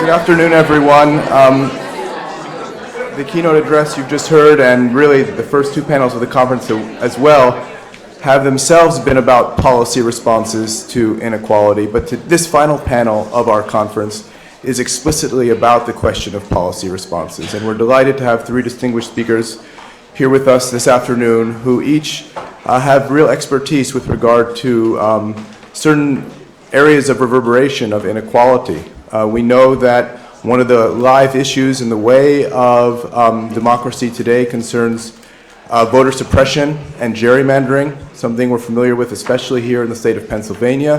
Good afternoon, everyone. The keynote address you've just heard, and really the first two panels of the conference as well, have themselves been about policy responses to inequality. But this final panel of our conference is explicitly about the question of policy responses. And we're delighted to have three distinguished speakers here with us this afternoon who each have real expertise with regard to certain areas of reverberation of inequality. We know that one of the live issues in the way of democracy today concerns voter suppression and gerrymandering, something we're familiar with especially here in the state of Pennsylvania,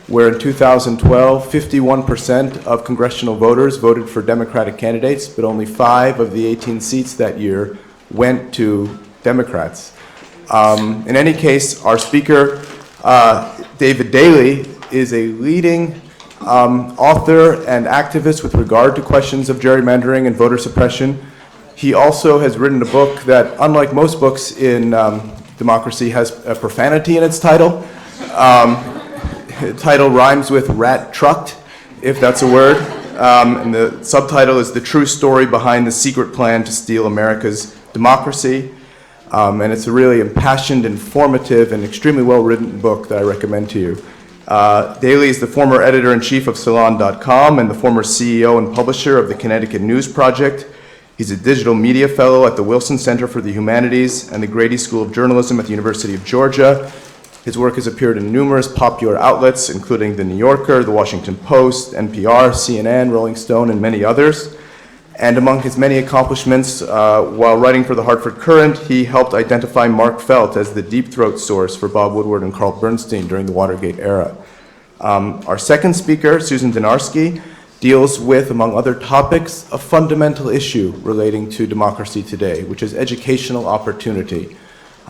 where in 2012, 51% of congressional voters voted for Democratic candidates, but only 5 of the 18 seats that year went to Democrats. In any case, our speaker, David Daley, is a leading author and activist with regard to questions of gerrymandering and voter suppression. He also has written a book that, unlike most books in democracy, has a profanity in its title. The title rhymes with rat trucked, if that's a word. And the subtitle is The True Story Behind the Secret Plan to Steal America's Democracy. And it's a really impassioned, informative, and extremely well-written book that I recommend to you. Daley is the former editor-in-chief of Salon.com and the former CEO and publisher of the Connecticut News Project. He's a digital media fellow at the Wilson Center for the Humanities and the Grady School of Journalism at the University of Georgia. His work has appeared in numerous popular outlets, including The New Yorker, The Washington Post, NPR, CNN, Rolling Stone, and many others. And among his many accomplishments, while writing for the Hartford Courant, he helped identify Mark Felt as the deep throat source for Bob Woodward and Carl Bernstein during the Watergate era. Our second speaker, Susan Dynarski, deals with, among other topics, a fundamental issue relating to democracy today, which is educational opportunity.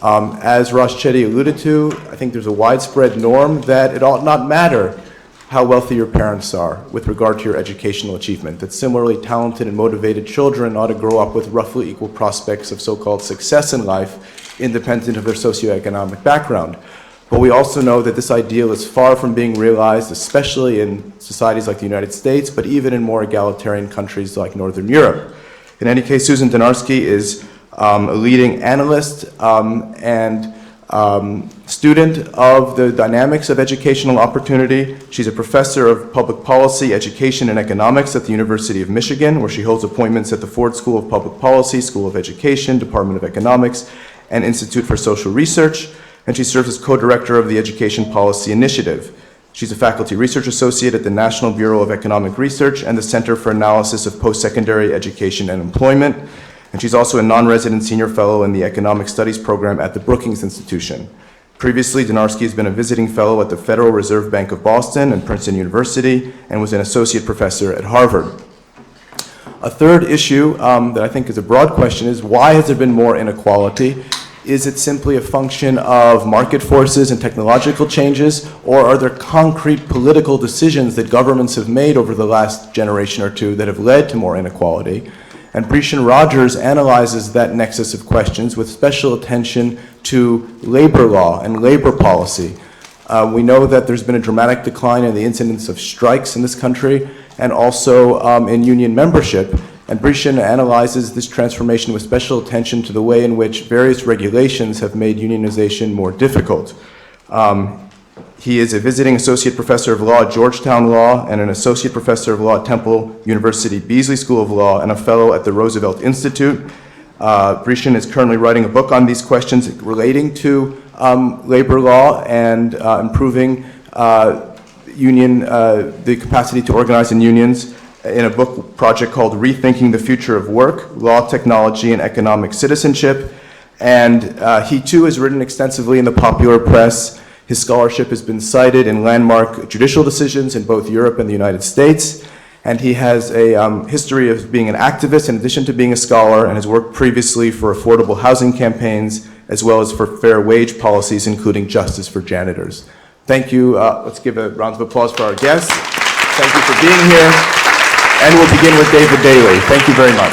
As Ross Chetty alluded to, I think there's a widespread norm that it ought not matter how wealthy your parents are with regard to your educational achievement, that similarly talented and motivated children ought to grow up with roughly equal prospects of so-called success in life, independent of their socioeconomic background. But we also know that this ideal is far from being realized, especially in societies like the United States, but even in more egalitarian countries like Northern Europe. In any case, Susan Dynarski is a leading analyst and student of the dynamics of educational opportunity. She's a professor of public policy, education, and economics at the University of Michigan, where she holds appointments at the Ford School of Public Policy, School of Education, Department of Economics, and Institute for Social Research, and she serves as co-director of the Education Policy Initiative. She's a faculty research associate at the National Bureau of Economic Research and the Center for Analysis of Post-Secondary Education and Employment. And she's also a non-resident senior fellow in the Economic Studies program at the Brookings Institution. Previously, Dynarski has been a visiting fellow at the Federal Reserve Bank of Boston and Princeton University and was an associate professor at Harvard. A third issue that I think is a broad question is, why has there been more inequality? Is it simply a function of market forces and technological changes, or are there concrete political decisions that governments have made over the last generation or two that have led to more inequality? And Brishen Rogers analyzes that nexus of questions with special attention to labor law and labor policy. We know that there's been a dramatic decline in the incidence of strikes in this country and also in union membership. And Brishen analyzes this transformation with special attention to the way in which various regulations have made unionization more difficult. He is a visiting associate professor of law at Georgetown Law and an associate professor of law at Temple University Beasley School of Law and a fellow at the Roosevelt Institute. Brishen is currently writing a book on these questions relating to labor law and improving the capacity to organize in unions in a book project called Rethinking the Future of Work, Law, Technology, and Economic Citizenship. And he too has written extensively in the popular press. His scholarship has been cited in landmark judicial decisions in both Europe and the United States. And he has a history of being an activist in addition to being a scholar, and has worked previously for affordable housing campaigns as well as for fair wage policies, including justice for janitors. Thank you. Let's give a round of applause for our guests. Thank you for being here. And we'll begin with David Daley. Thank you very much.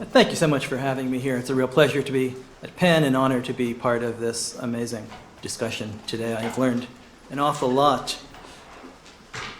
Thank you so much for having me here. It's a real pleasure to be at Penn, an honor to be part of this amazing discussion today. I have learned an awful lot.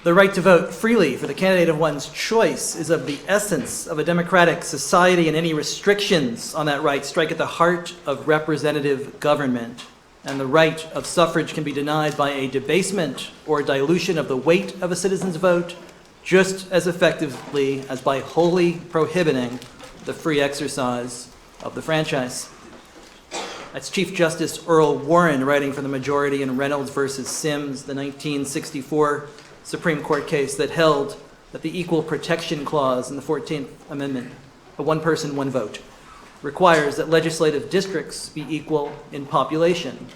The right to vote freely for the candidate of one's choice is of the essence of a democratic society, and any restrictions on that right strike at the heart of representative government. And the right of suffrage can be denied by a debasement or dilution of the weight of a citizen's vote just as effectively as by wholly prohibiting the free exercise of the franchise. That's Chief Justice Earl Warren writing for the majority in Reynolds versus Sims, the 1964 Supreme Court case that held that the Equal Protection Clause in the 14th Amendment, a one person, one vote, requires that legislative districts be equal in population.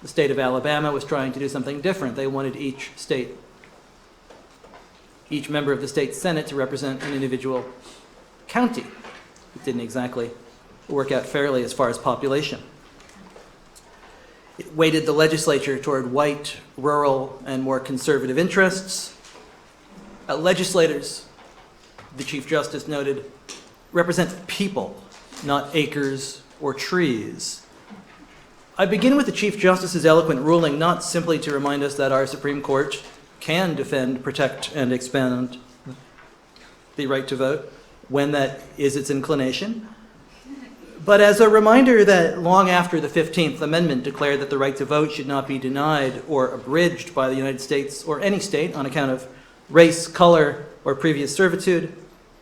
The state of Alabama was trying to do something different. They wanted each member of the state Senate to represent an individual county. It didn't exactly work out fairly as far as population. It weighted the legislature toward white, rural, and more conservative interests. Legislators, the Chief Justice noted, represent people, not acres or trees. I begin with the Chief Justice's eloquent ruling not simply to remind us that our Supreme Court can defend, protect, and expand the right to vote when that is its inclination, but as a reminder that long after the 15th Amendment declared that the right to vote should not be denied or abridged by the United States or any state on account of race, color, or previous servitude,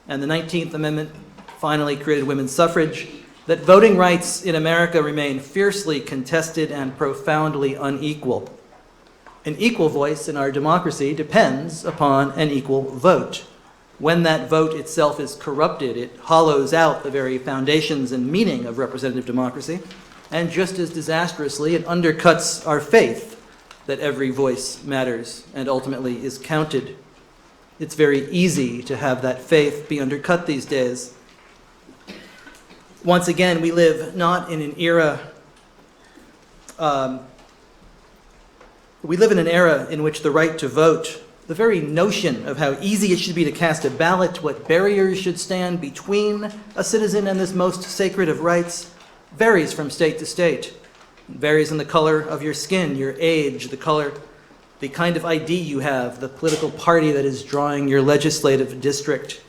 and the 19th Amendment finally created women's suffrage, that voting rights in America remain fiercely contested and profoundly unequal. An equal voice in our democracy depends upon an equal vote. When that vote itself is corrupted, it hollows out the very foundations and meaning of representative democracy, and just as disastrously, it undercuts our faith that every voice matters and ultimately is counted. It's very easy to have that faith be undercut these days. Once again, we live not in an era in which the right to vote, the very notion of how easy it should be to cast a ballot, what barriers should stand between a citizen and this most sacred of rights, varies from state to state. It varies in the color of your skin, your age, the kind of ID you have, the political party that is drawing your legislative district.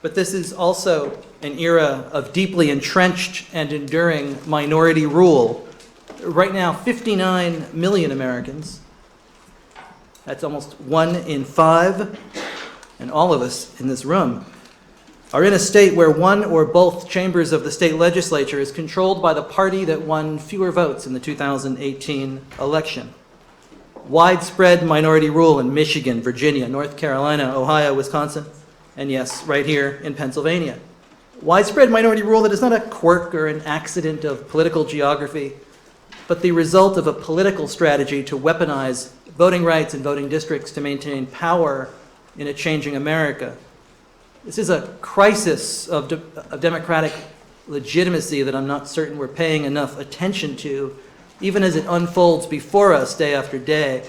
But this is also an era of deeply entrenched and enduring minority rule. Right now, 59 million Americans, that's almost 1 in 5, and all of us in this room, are in a state where one or both chambers of the state legislature is controlled by the party that won fewer votes in the 2018 election. Widespread minority rule in Michigan, Virginia, North Carolina, Ohio, Wisconsin, and yes, right here in Pennsylvania. Widespread minority rule that is not a quirk or an accident of political geography, but the result of a political strategy to weaponize voting rights and voting districts to maintain power in a changing America. This is a crisis of democratic legitimacy that I'm not certain we're paying enough attention to, even as it unfolds before us day after day.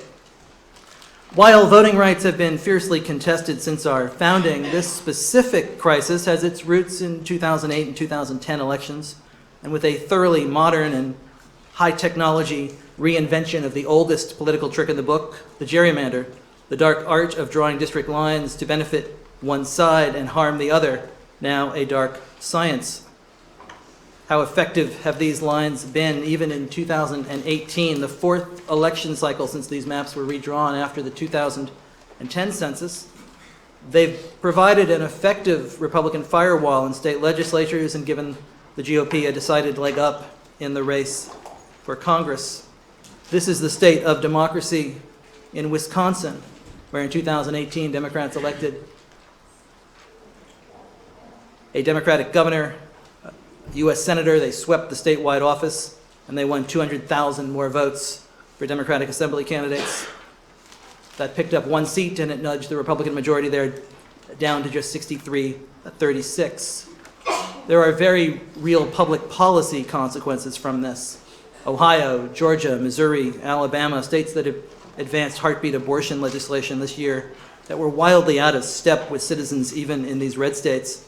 While voting rights have been fiercely contested since our founding, this specific crisis has its roots in 2008 and 2010 elections, and with a thoroughly modern and high-technology reinvention of the oldest political trick in the book, the gerrymander, the dark art of drawing district lines to benefit one side and harm the other, now a dark science. How effective have these lines been even in 2018, the fourth election cycle since these maps were redrawn after the 2010 census? They've provided an effective Republican firewall in state legislatures and given the GOP a decided leg up in the race for Congress. This is the state of democracy in Wisconsin, where in 2018 Democrats elected a Democratic governor, a U.S. senator. They swept the statewide office, and they won 200,000 more votes for Democratic Assembly candidates. That picked up one seat, and it nudged the Republican majority there down to just 63-36. There are very real public policy consequences from this. Ohio, Georgia, Missouri, Alabama, states that have advanced heartbeat abortion legislation this year that were wildly out of step with citizens even in these red states,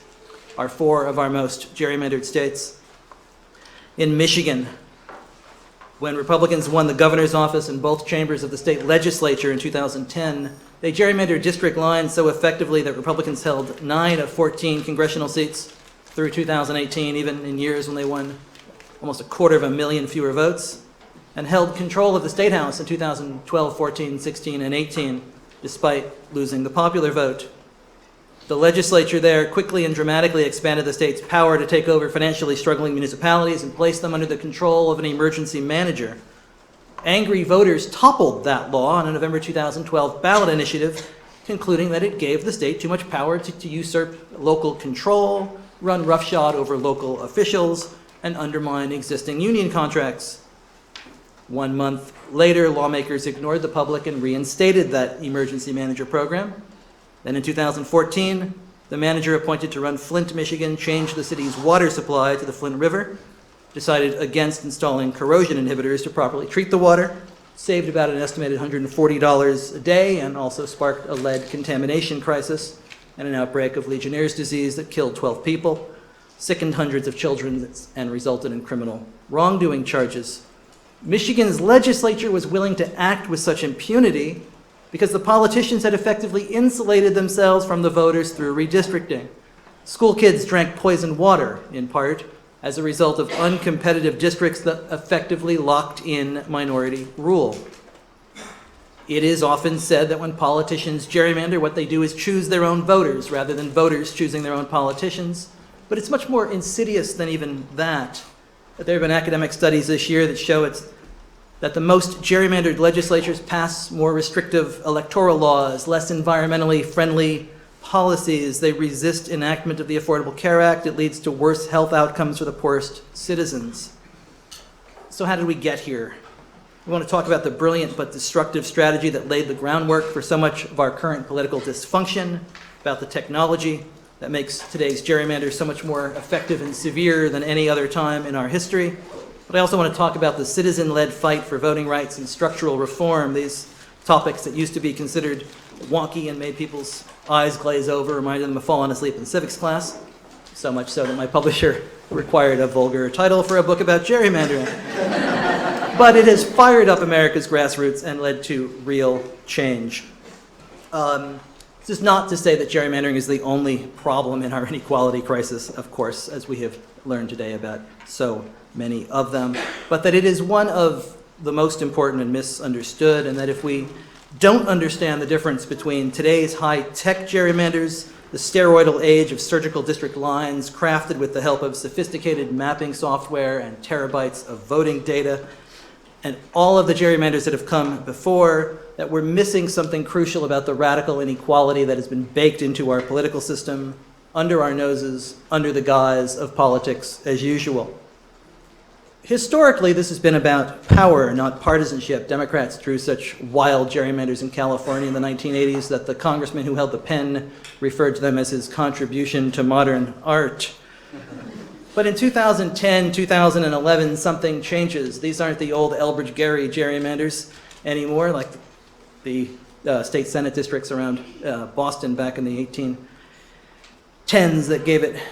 are 4 of our most gerrymandered states. In Michigan, when Republicans won the governor's office in both chambers of the state legislature in 2010, they gerrymandered district lines so effectively that Republicans held 9 of 14 congressional seats through 2018, even in years when they won almost 250,000 fewer votes, and held control of the state house in 2012, 14, 16, and 18, despite losing the popular vote. The legislature there quickly and dramatically expanded the state's power to take over financially struggling municipalities and place them under the control of an emergency manager. Angry voters toppled that law on a November 2012 ballot initiative, concluding that it gave the state too much power to usurp local control, run roughshod over local officials, and undermine existing union contracts. 1 month later, lawmakers ignored the public and reinstated that emergency manager program. Then in 2014, the manager appointed to run Flint, Michigan, changed the city's water supply to the Flint River, decided against installing corrosion inhibitors to properly treat the water, saved about an estimated $140 a day, and also sparked a lead contamination crisis and an outbreak of Legionnaire's disease that killed 12 people, sickened hundreds of children, and resulted in criminal wrongdoing charges. Michigan's legislature was willing to act with such impunity because the politicians had effectively insulated themselves from the voters through redistricting. School kids drank poisoned water, in part, as a result of uncompetitive districts that effectively locked in minority rule. It is often said that when politicians gerrymander, what they do is choose their own voters rather than voters choosing their own politicians. But it's much more insidious than even that. There have been academic studies this year that show that the most gerrymandered legislatures pass more restrictive electoral laws, less environmentally friendly policies. They resist enactment of the Affordable Care Act. It leads to worse health outcomes for the poorest citizens. So how did we get here? We want to talk about the brilliant but destructive strategy that laid the groundwork for so much of our current political dysfunction, about the technology that makes today's gerrymanders so much more effective and severe than any other time in our history. But I also want to talk about the citizen-led fight for voting rights and structural reform, these topics that used to be considered wonky and made people's eyes glaze over, reminded them of falling asleep in civics class, so much so that my publisher required a vulgar title for a book about gerrymandering. But it has fired up America's grassroots and led to real change. This is not to say that gerrymandering is the only problem in our inequality crisis, of course, as we have learned today about so many of them, but that it is one of the most important and misunderstood, and that if we don't understand the difference between today's high-tech gerrymanders, the steroidal age of surgical district lines crafted with the help of sophisticated mapping software and terabytes of voting data, and all of the gerrymanders that have come before, that we're missing something crucial about the radical inequality that has been baked into our political system, under our noses, under the guise of politics as usual. Historically, this has been about power, not partisanship. Democrats drew such wild gerrymanders in California in the 1980s that the congressman who held the pen referred to them as his contribution to modern art. But in 2010, 2011, something changes. These aren't the old Elbridge Gerry gerrymanders anymore, like the state senate districts around Boston back in the 1810s that gave it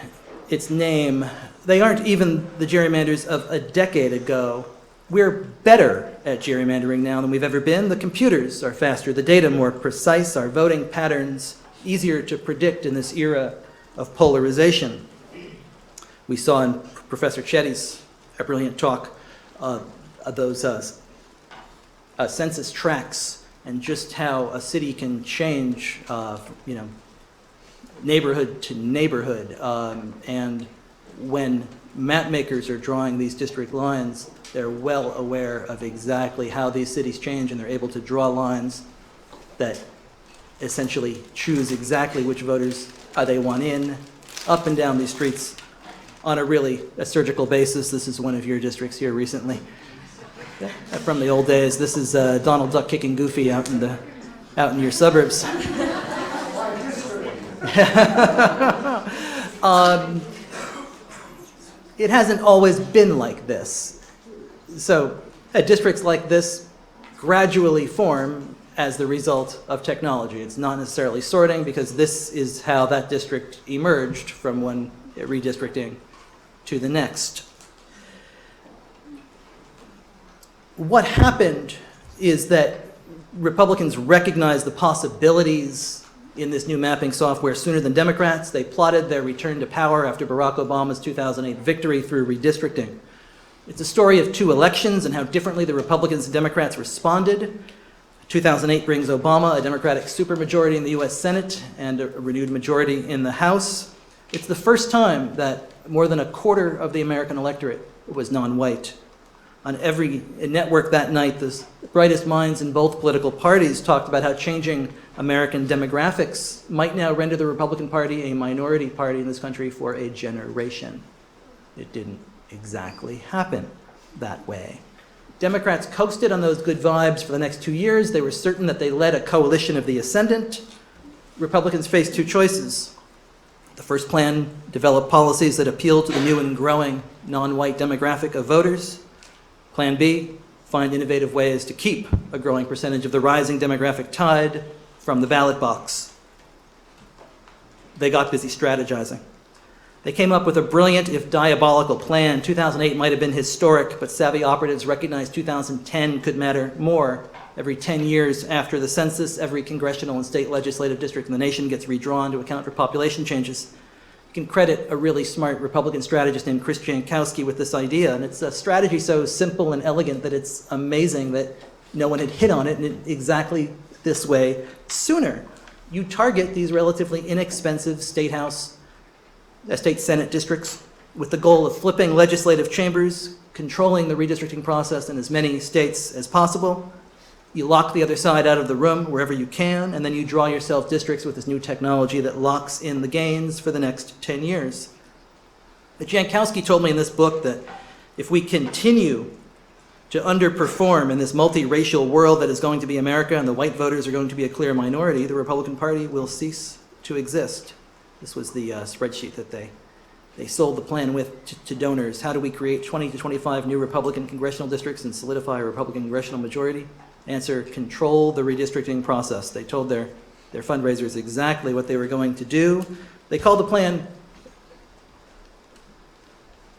its name. They aren't even the gerrymanders of a decade ago. We're better at gerrymandering now than we've ever been. The computers are faster, the data more precise, our voting patterns easier to predict in this era of polarization. We saw in Professor Chetty's brilliant talk those census tracts and just how a city can change, neighborhood to neighborhood, and when map makers are drawing these district lines, they're well aware of exactly how these cities change, and they're able to draw lines that essentially choose exactly which voters they want in, up and down these streets on a surgical basis. This is one of your districts here recently. From the old days, this is Donald Duck kicking Goofy out in your suburbs. It hasn't always been like this. So districts like this gradually form as the result of technology. It's not necessarily sorting, because this is how that district emerged from when redistricting to the next. What happened is that Republicans recognized the possibilities in this new mapping software sooner than Democrats. They plotted their return to power after Barack Obama's 2008 victory through redistricting. It's a story of two elections and how differently the Republicans and Democrats responded. 2008 brings Obama a Democratic supermajority in the US Senate and a renewed majority in the House. It's the first time that more than a quarter of the American electorate was non-white. On every network that night, the brightest minds in both political parties talked about how changing American demographics might now render the Republican Party a minority party in this country for a generation. It didn't exactly happen that way. Democrats coasted on those good vibes for the next 2 years. They were certain that they led a coalition of the ascendant. Republicans faced two choices. The first plan developed policies that appeal to the new and growing non-white demographic of voters. Plan B, find innovative ways to keep a growing percentage of the rising demographic tide from the ballot box. They got busy strategizing. They came up with a brilliant, if diabolical plan. 2008 might have been historic, but savvy operatives recognized 2010 could matter more. Every 10 years after the census, every congressional and state legislative district in the nation gets redrawn to account for population changes. You can credit a really smart Republican strategist named Chrzanowski with this idea, and it's a strategy so simple and elegant that it's amazing that no one had hit on it in exactly this way sooner. You target these relatively inexpensive state Senate districts with the goal of flipping legislative chambers, controlling the redistricting process in as many states as possible. You lock the other side out of the room wherever you can, and then you draw yourself districts with this new technology that locks in the gains for the next 10 years. Chrzanowski told me in this book that if we continue to underperform in this multiracial world that is going to be America and the white voters are going to be a clear minority, the Republican Party will cease to exist. This was the spreadsheet that they sold the plan with to donors. How do we create 20 to 25 new Republican congressional districts and solidify a Republican congressional majority? Answer, control the redistricting process. They told their fundraisers exactly what they were going to do. They called the plan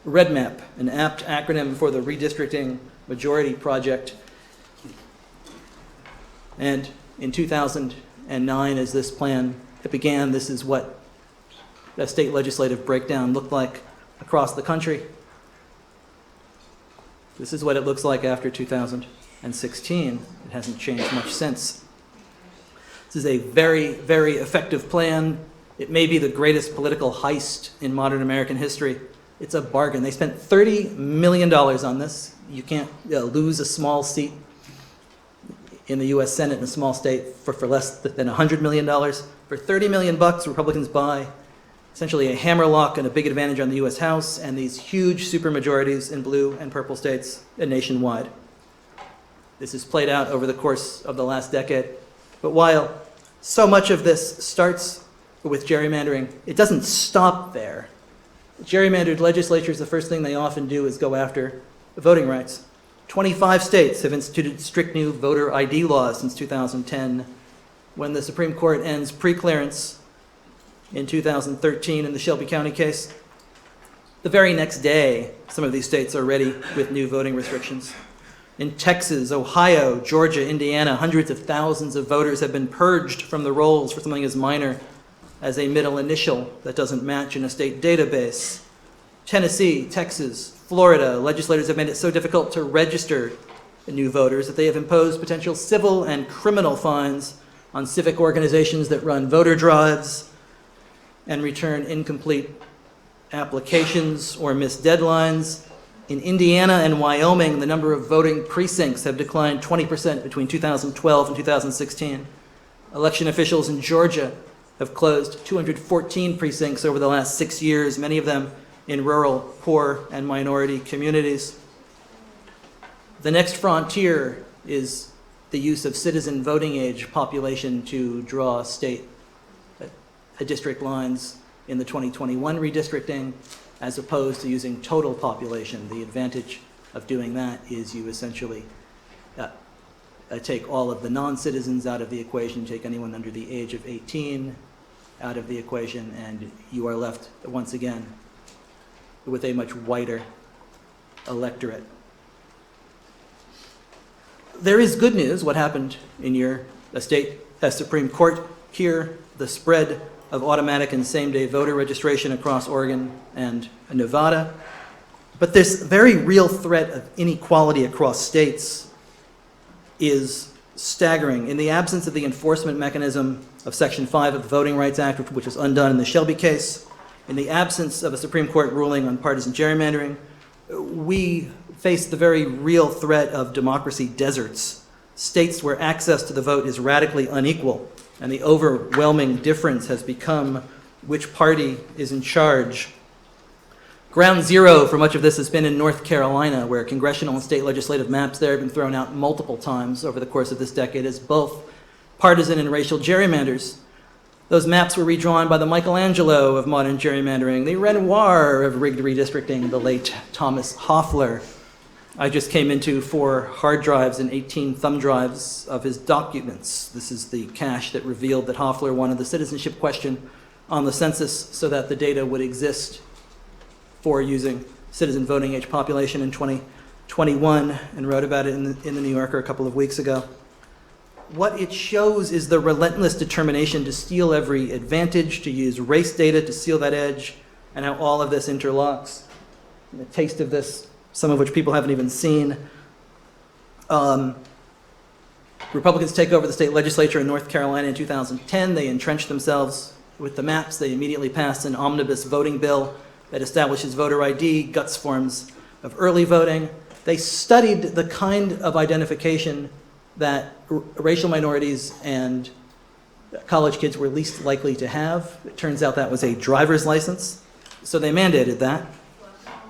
REDMAP, an apt acronym for the Redistricting Majority Project. And in 2009, as this plan began, this is what a state legislative breakdown looked like across the country. This is what it looks like after 2016. It hasn't changed much since. This is a very, very effective plan. It may be the greatest political heist in modern American history. It's a bargain. They spent $30 million on this. You can't lose a small seat in the US Senate in a small state for less than $100 million. For $30 million, Republicans buy essentially a hammerlock and a big advantage on the US House and these huge supermajorities in blue and purple states nationwide. This has played out over the course of the last decade. But while so much of this starts with gerrymandering, it doesn't stop there. Gerrymandered legislatures, the first thing they often do is go after voting rights. 25 states have instituted strict new voter ID laws since 2010. When the Supreme Court ends preclearance in 2013 in the Shelby County case, the very next day, some of these states are ready with new voting restrictions. In Texas, Ohio, Georgia, Indiana, hundreds of thousands of voters have been purged from the rolls for something as minor as a middle initial that doesn't match in a state database. Tennessee, Texas, Florida, legislators have made it so difficult to register new voters that they have imposed potential civil and criminal fines on civic organizations that run voter drives and return incomplete applications or miss deadlines. In Indiana and Wyoming, the number of voting precincts have declined 20% between 2012 and 2016. Election officials in Georgia have closed 214 precincts over the last 6 years, many of them in rural, poor, and minority communities. The next frontier is the use of citizen voting age population to draw state district lines in the 2021 redistricting, as opposed to using total population. The advantage of doing that is you essentially take all of the non-citizens out of the equation, take anyone under the age of 18, out of the equation, and you are left, once again, with a much whiter electorate. There is good news. What happened in your state Supreme Court here, the spread of automatic and same-day voter registration across Oregon and Nevada. But this very real threat of inequality across states is staggering. In the absence of the enforcement mechanism of Section 5 of the Voting Rights Act, which was undone in the Shelby case, in the absence of a Supreme Court ruling on partisan gerrymandering, we face the very real threat of democracy deserts, states where access to the vote is radically unequal, and the overwhelming difference has become which party is in charge. Ground zero for much of this has been in North Carolina, where congressional and state legislative maps there have been thrown out multiple times over the course of this decade as both partisan and racial gerrymanders. Those maps were redrawn by the Michelangelo of modern gerrymandering, the Renoir of rigged redistricting, the late Thomas Hoffler. I just came into 4 hard drives and 18 thumb drives of his documents. This is the cache that revealed that Hoffler wanted the citizenship question on the census so that the data would exist for using citizen voting age population in 2021, and wrote about it in the New Yorker a couple of weeks ago. What it shows is the relentless determination to steal every advantage, to use race data to seal that edge, and how all of this interlocks. And a taste of this, some of which people haven't even seen. Republicans take over the state legislature in North Carolina in 2010. They entrench themselves with the maps. They immediately pass an omnibus voting bill that establishes voter ID, guts forms of early voting. They studied the kind of identification that racial minorities and college kids were least likely to have. It turns out that was a driver's license, so they mandated that.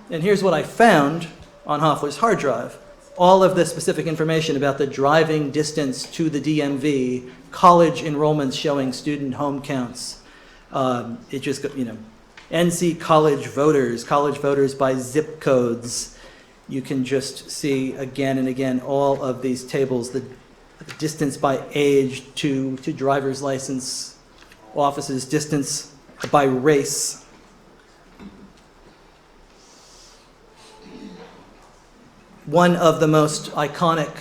And here's what I found on Hoffler's hard drive. All of the specific information about the driving distance to the DMV, college enrollments showing student home counts. It just, NC college voters by zip codes. You can just see again and again all of these tables, the distance by age to driver's license offices, distance by race. One of the most iconic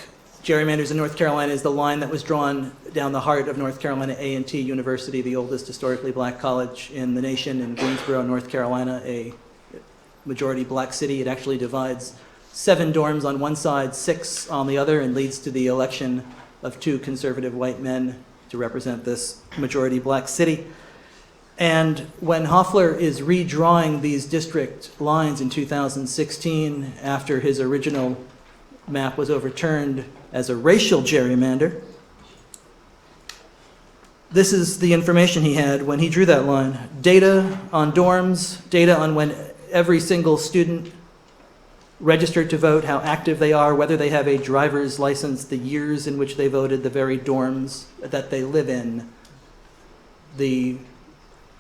gerrymanders in North Carolina is the line that was drawn down the heart of North Carolina A&T University, the oldest historically black college in the nation, in Greensboro, North Carolina, a majority black city. It actually divides 7 dorms on one side, 6 on the other, and leads to the election of 2 conservative white men to represent this majority black city. And when Hoffler is redrawing these district lines in 2016, after his original map was overturned as a racial gerrymander, this is the information he had when he drew that line. Data on dorms, data on when every single student registered to vote, how active they are, whether they have a driver's license, the years in which they voted, the very dorms that they live in. The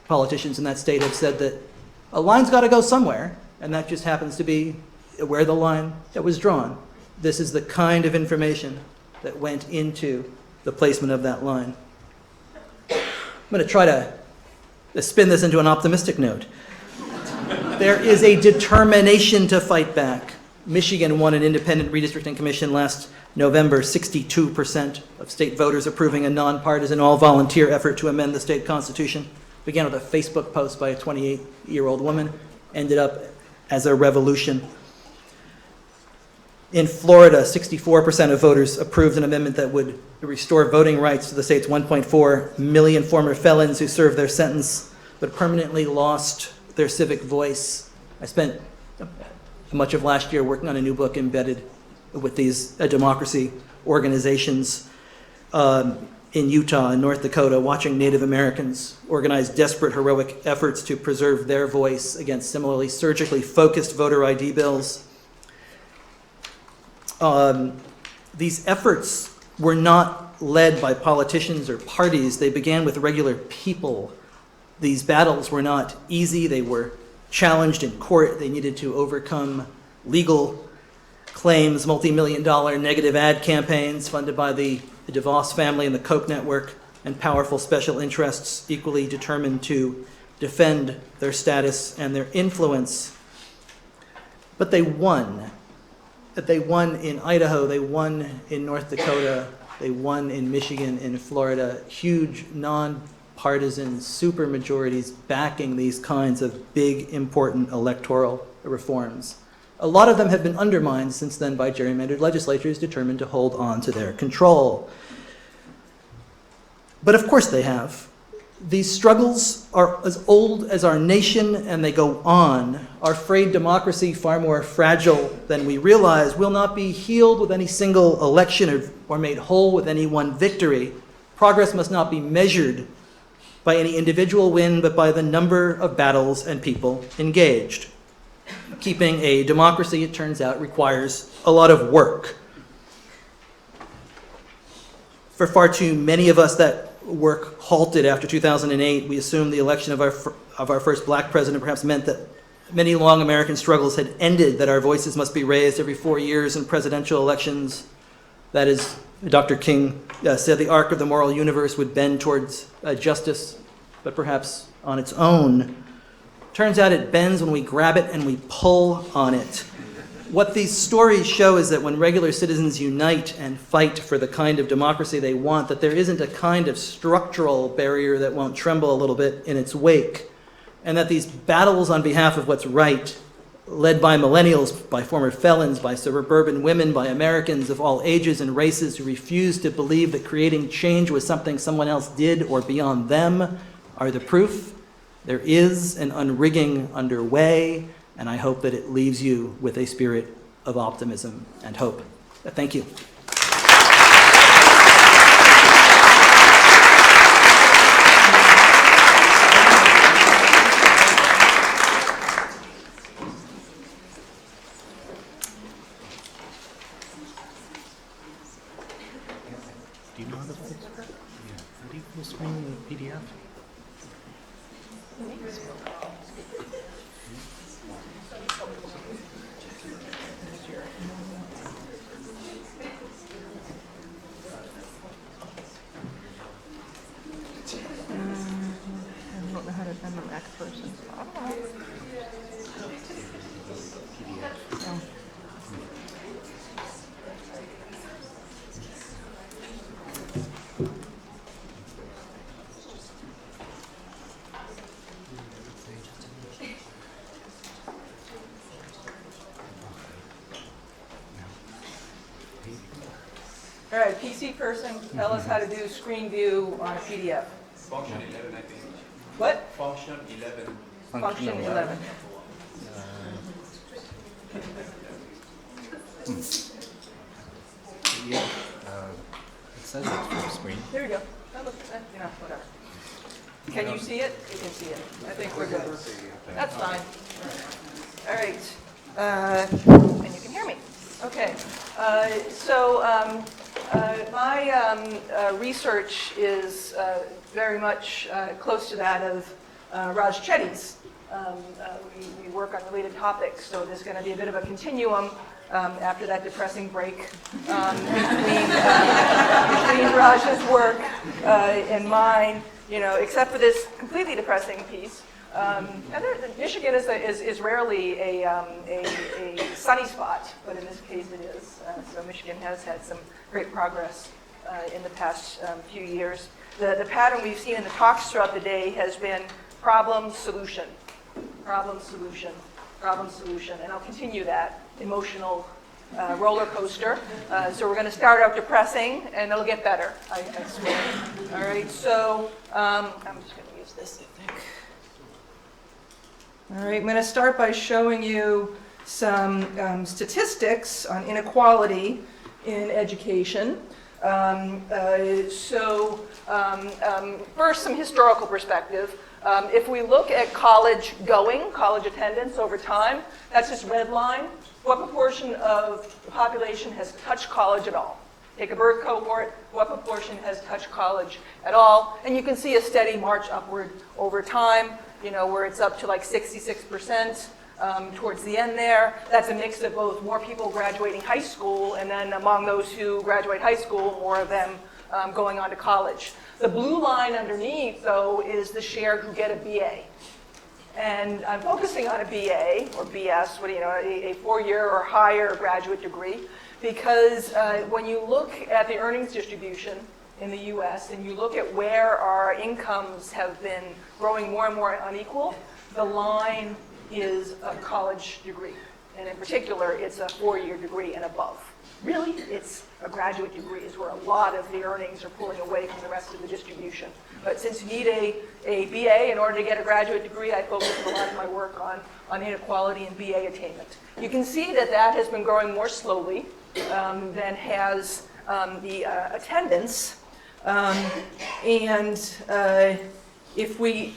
politicians in that state have said that a line's got to go somewhere, and that just happens to be where the line that was drawn. This is the kind of information that went into the placement of that line. I'm going to try to spin this into an optimistic note. There is a determination to fight back. Michigan won an independent redistricting commission last November, 62% of state voters approving a nonpartisan, all-volunteer effort to amend the state constitution. Began with a Facebook post by a 28-year-old woman, ended up as a revolution. In Florida, 64% of voters approved an amendment that would restore voting rights to the state's 1.4 million former felons who served their sentence but permanently lost their civic voice. I spent much of last year working on a new book embedded with these democracy organizations in Utah and North Dakota, watching Native Americans organize desperate, heroic efforts to preserve their voice against similarly surgically focused voter ID bills. These efforts were not led by politicians or parties. They began with regular people. These battles were not easy. They were challenged in court. They needed to overcome legal claims, multi-million-dollar negative ad campaigns funded by the DeVos family and the Koch network, and powerful special interests equally determined to defend their status and their influence. But they won. They won in Idaho, they won in North Dakota, they won in Michigan, in Florida, huge non-partisan supermajorities backing these kinds of big, important electoral reforms. A lot of them have been undermined since then by gerrymandered legislatures determined to hold on to their control. But of course they have. These struggles are as old as our nation, and they go on. Our frayed democracy, far more fragile than we realize, will not be healed with any single election or made whole with any one victory. Progress must not be measured by any individual win, but by the number of battles and people engaged. Keeping a democracy, it turns out, requires a lot of work. For far too many of us, that work halted after 2008. We assumed the election of our first black president perhaps meant that many long American struggles had ended, that our voices must be raised every 4 years in presidential elections. That is, Dr. King said, the arc of the moral universe would bend towards justice, but perhaps on its own. Turns out it bends when we grab it and we pull on it. What these stories show is that when regular citizens unite and fight for the kind of democracy they want, that there isn't a kind of structural barrier that won't tremble a little bit in its wake, and that these battles on behalf of what's right, led by millennials, by former felons, by suburban women, by Americans of all ages and races who refuse to believe that creating change was something someone else did or beyond them, are the proof. There is an unrigging underway, and I hope that it leaves you with a spirit of optimism and hope. Thank you. Do you know how to full screen? Yeah. How do you full screen the PDF? I don't know how to, I'm a Mac person, so I don't know. No. All right, PC person, tell us how to do screen view on a PDF. Function 11, I think. What? Function 11. Function 11. Yeah. It says it's full screen. There we go. That looks, you know, whatever. Can you see it? You can see it. I think we're good. That's fine. All right. And you can hear me. Okay. My research is very much close to that of Raj Chetty's. We work on related topics, so there's going to be a bit of a continuum after that depressing break between Raj's work and mine, you know, except for this completely depressing piece. Michigan is rarely a sunny spot, but in this case it is. So Michigan has had some great progress in the past few years. The pattern we've seen in the talks throughout the day has been problem, solution, problem, solution, problem, solution, and I'll continue that emotional roller coaster. So we're going to start out depressing, and it'll get better, I swear. All right, so I'm just going to use this, I think. All right, I'm going to start by showing you some statistics on inequality in education. First, some historical perspective. If we look at college attendance over time, that's this red line. What proportion of the population has touched college at all? Take a birth cohort, what proportion has touched college at all? And you can see a steady march upward over time, you know, where it's up to like 66% towards the end there. That's a mix of both more people graduating high school, and then among those who graduate high school, more of them going on to college. The blue line underneath, though, is the share who get a BA. And I'm focusing on a BA, or BS, a 4-year or higher graduate degree, because when you look at the earnings distribution in the US and you look at where our incomes have been growing more and more unequal, the line is a college degree. And in particular, it's a 4-year degree and above. Really, it's a graduate degree is where a lot of the earnings are pulling away from the rest of the distribution. But since you need a BA in order to get a graduate degree, I focus a lot of my work on inequality and BA attainment. You can see that that has been growing more slowly than has the attendance. If we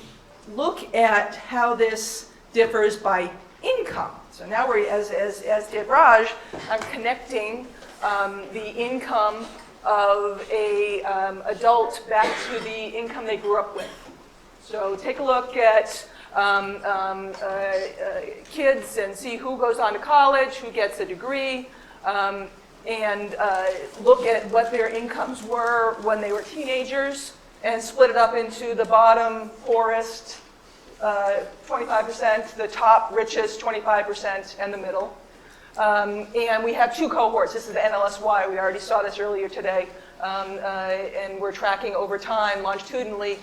look at how this differs by income, so now we're, as did Raj, I'm connecting the income of a adult back to the income they grew up with. So take a look at kids and see who goes on to college, who gets a degree, and look at what their incomes were when they were teenagers and split it up into the bottom poorest 25%, the top richest 25%, and the middle. And we have 2 cohorts. This is the NLSY. We already saw this earlier today. And we're tracking over time, longitudinally,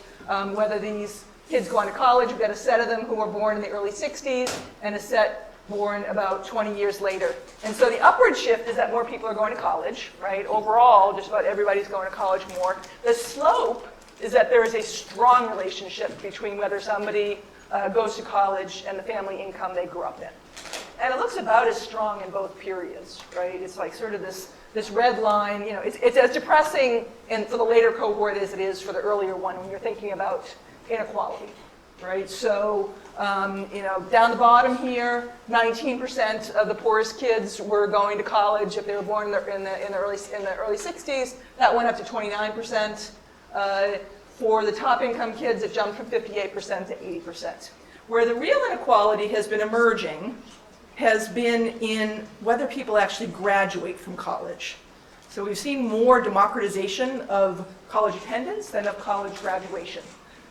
whether these kids go on to college. We've got a set of them who were born in the early 60s and a set born about 20 years later. And so the upward shift is that more people are going to college, right? Overall, just about everybody's going to college more. The slope is that there is a strong relationship between whether somebody goes to college and the family income they grew up in. And it looks about as strong in both periods, right? It's like sort of this red line, it's as depressing for the later cohort as it is for the earlier one when you're thinking about inequality, right? So, down the bottom here, 19% of the poorest kids were going to college if they were born in the early 60s. That went up to 29%. For the top income kids, it jumped from 58% to 80%. Where the real inequality has been emerging has been in whether people actually graduate from college. So we've seen more democratization of college attendance than of college graduation.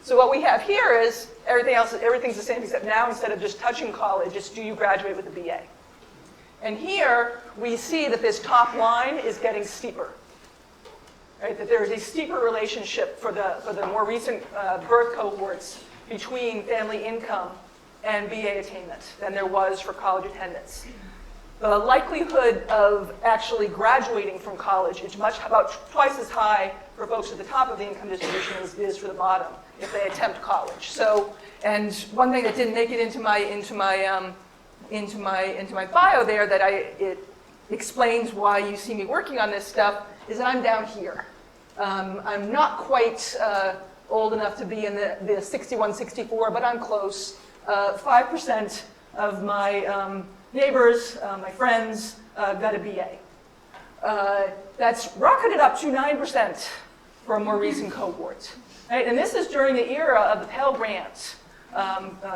So what we have here is everything's the same, except now instead of just touching college, it's do you graduate with a BA? And here we see that this top line is getting steeper. Right, that there is a steeper relationship for the more recent birth cohorts between family income and BA attainment than there was for college attendance. The likelihood of actually graduating from college is about twice as high for folks at the top of the income distribution as it is for the bottom if they attempt college. So, and one thing that didn't make it into my bio there that it explains why you see me working on this stuff is that I'm down here. I'm not quite old enough to be in the 61, 64, but I'm close. 5% of my neighbors, my friends, got a BA. That's rocketed up to 9% for a more recent cohort. Right? And this is during the era of the Pell Grant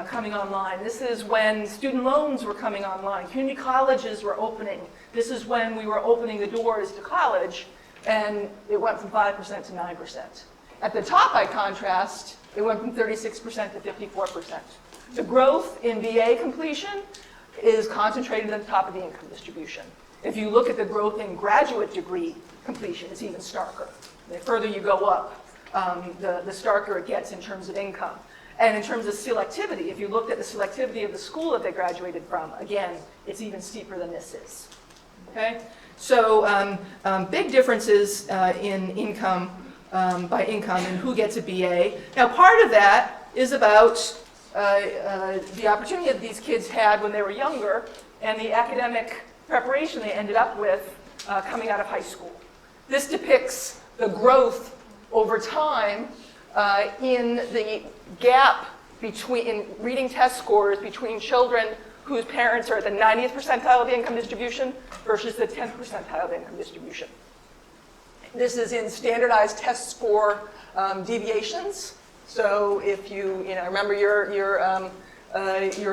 coming online. This is when student loans were coming online. Community colleges were opening. This is when we were opening the doors to college, and it went from 5% to 9%. At the top, by contrast, it went from 36% to 54%. The growth in BA completion is concentrated at the top of the income distribution. If you look at the growth in graduate degree completion, it's even starker. The further you go up, the starker it gets in terms of income. And in terms of selectivity, if you looked at the selectivity of the school that they graduated from, again, it's even steeper than this is. Okay? So big differences in income by income and who gets a BA. Now, part of that is about the opportunity that these kids had when they were younger and the academic preparation they ended up with coming out of high school. This depicts the growth over time in the gap in reading test scores between children whose parents are at the 90th percentile of the income distribution versus the 10th percentile of the income distribution. This is in standardized test score deviations. So if you remember your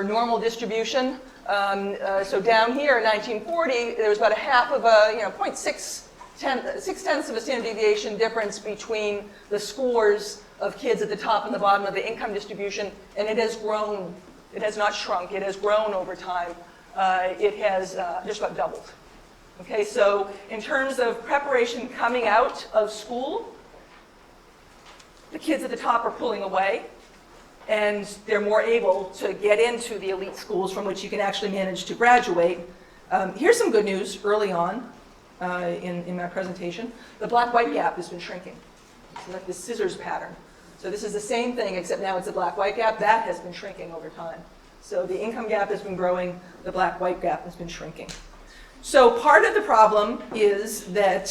normal distribution. So down here in 1940, there was about a half of a 0.6 6/10 of a standard deviation difference between the scores of kids at the top and the bottom of the income distribution, and it has grown. It has not shrunk. It has grown over time. It has just about doubled. Okay, so in terms of preparation coming out of school, the kids at the top are pulling away, and they're more able to get into the elite schools from which you can actually manage to graduate. Here's some good news early on in my presentation. The black-white gap has been shrinking. It's like this scissors pattern. So this is the same thing, except now it's a black-white gap. That has been shrinking over time. So the income gap has been growing. The black-white gap has been shrinking. So part of the problem is that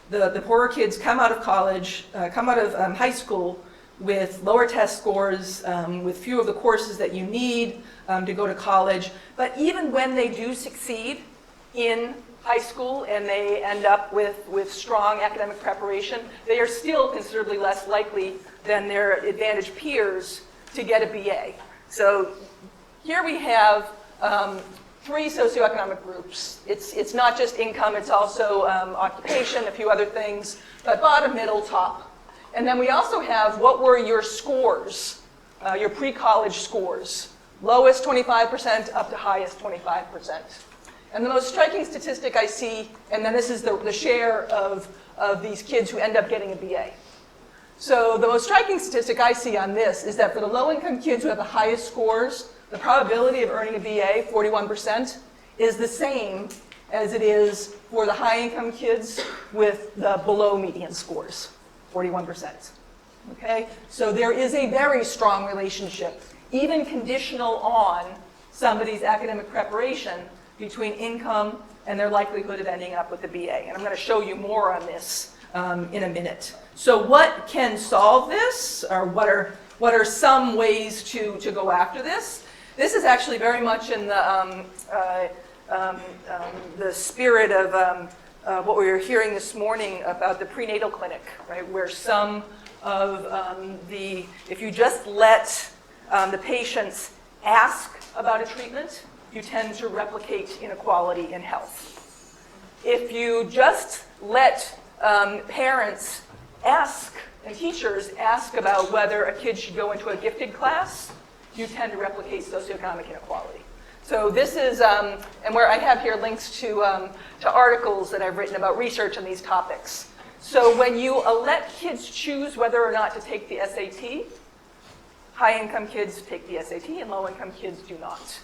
the poorer kids come out of college, come out of high school with lower test scores, with few of the courses that you need to go to college. But even when they do succeed in high school and they end up with strong academic preparation, they are still considerably less likely than their advantaged peers to get a BA. So here we have 3 socioeconomic groups. It's not just income, it's also occupation, a few other things, but bottom, middle, top. And then we also have what were your scores, your pre-college scores. Lowest 25% up to highest 25%. And the most striking statistic I see, and then this is the share of these kids who end up getting a BA. So the most striking statistic I see on this is that for the low-income kids who have the highest scores, the probability of earning a BA, 41%, is the same as it is for the high-income kids with the below median scores, 41%. Okay? So there is a very strong relationship, even conditional on somebody's academic preparation, between income and their likelihood of ending up with a BA. And I'm going to show you more on this in a minute. So what can solve this, or what are some ways to go after this? This is actually very much in the spirit of what we were hearing this morning about the prenatal clinic, right? Where some of if you just let the patients ask about a treatment, you tend to replicate inequality in health. If you just let parents ask and teachers ask about whether a kid should go into a gifted class, you tend to replicate socioeconomic inequality. So this is, and where I have here links to articles that I've written about research on these topics. So when you let kids choose whether or not to take the SAT, high-income kids take the SAT and low-income kids do not.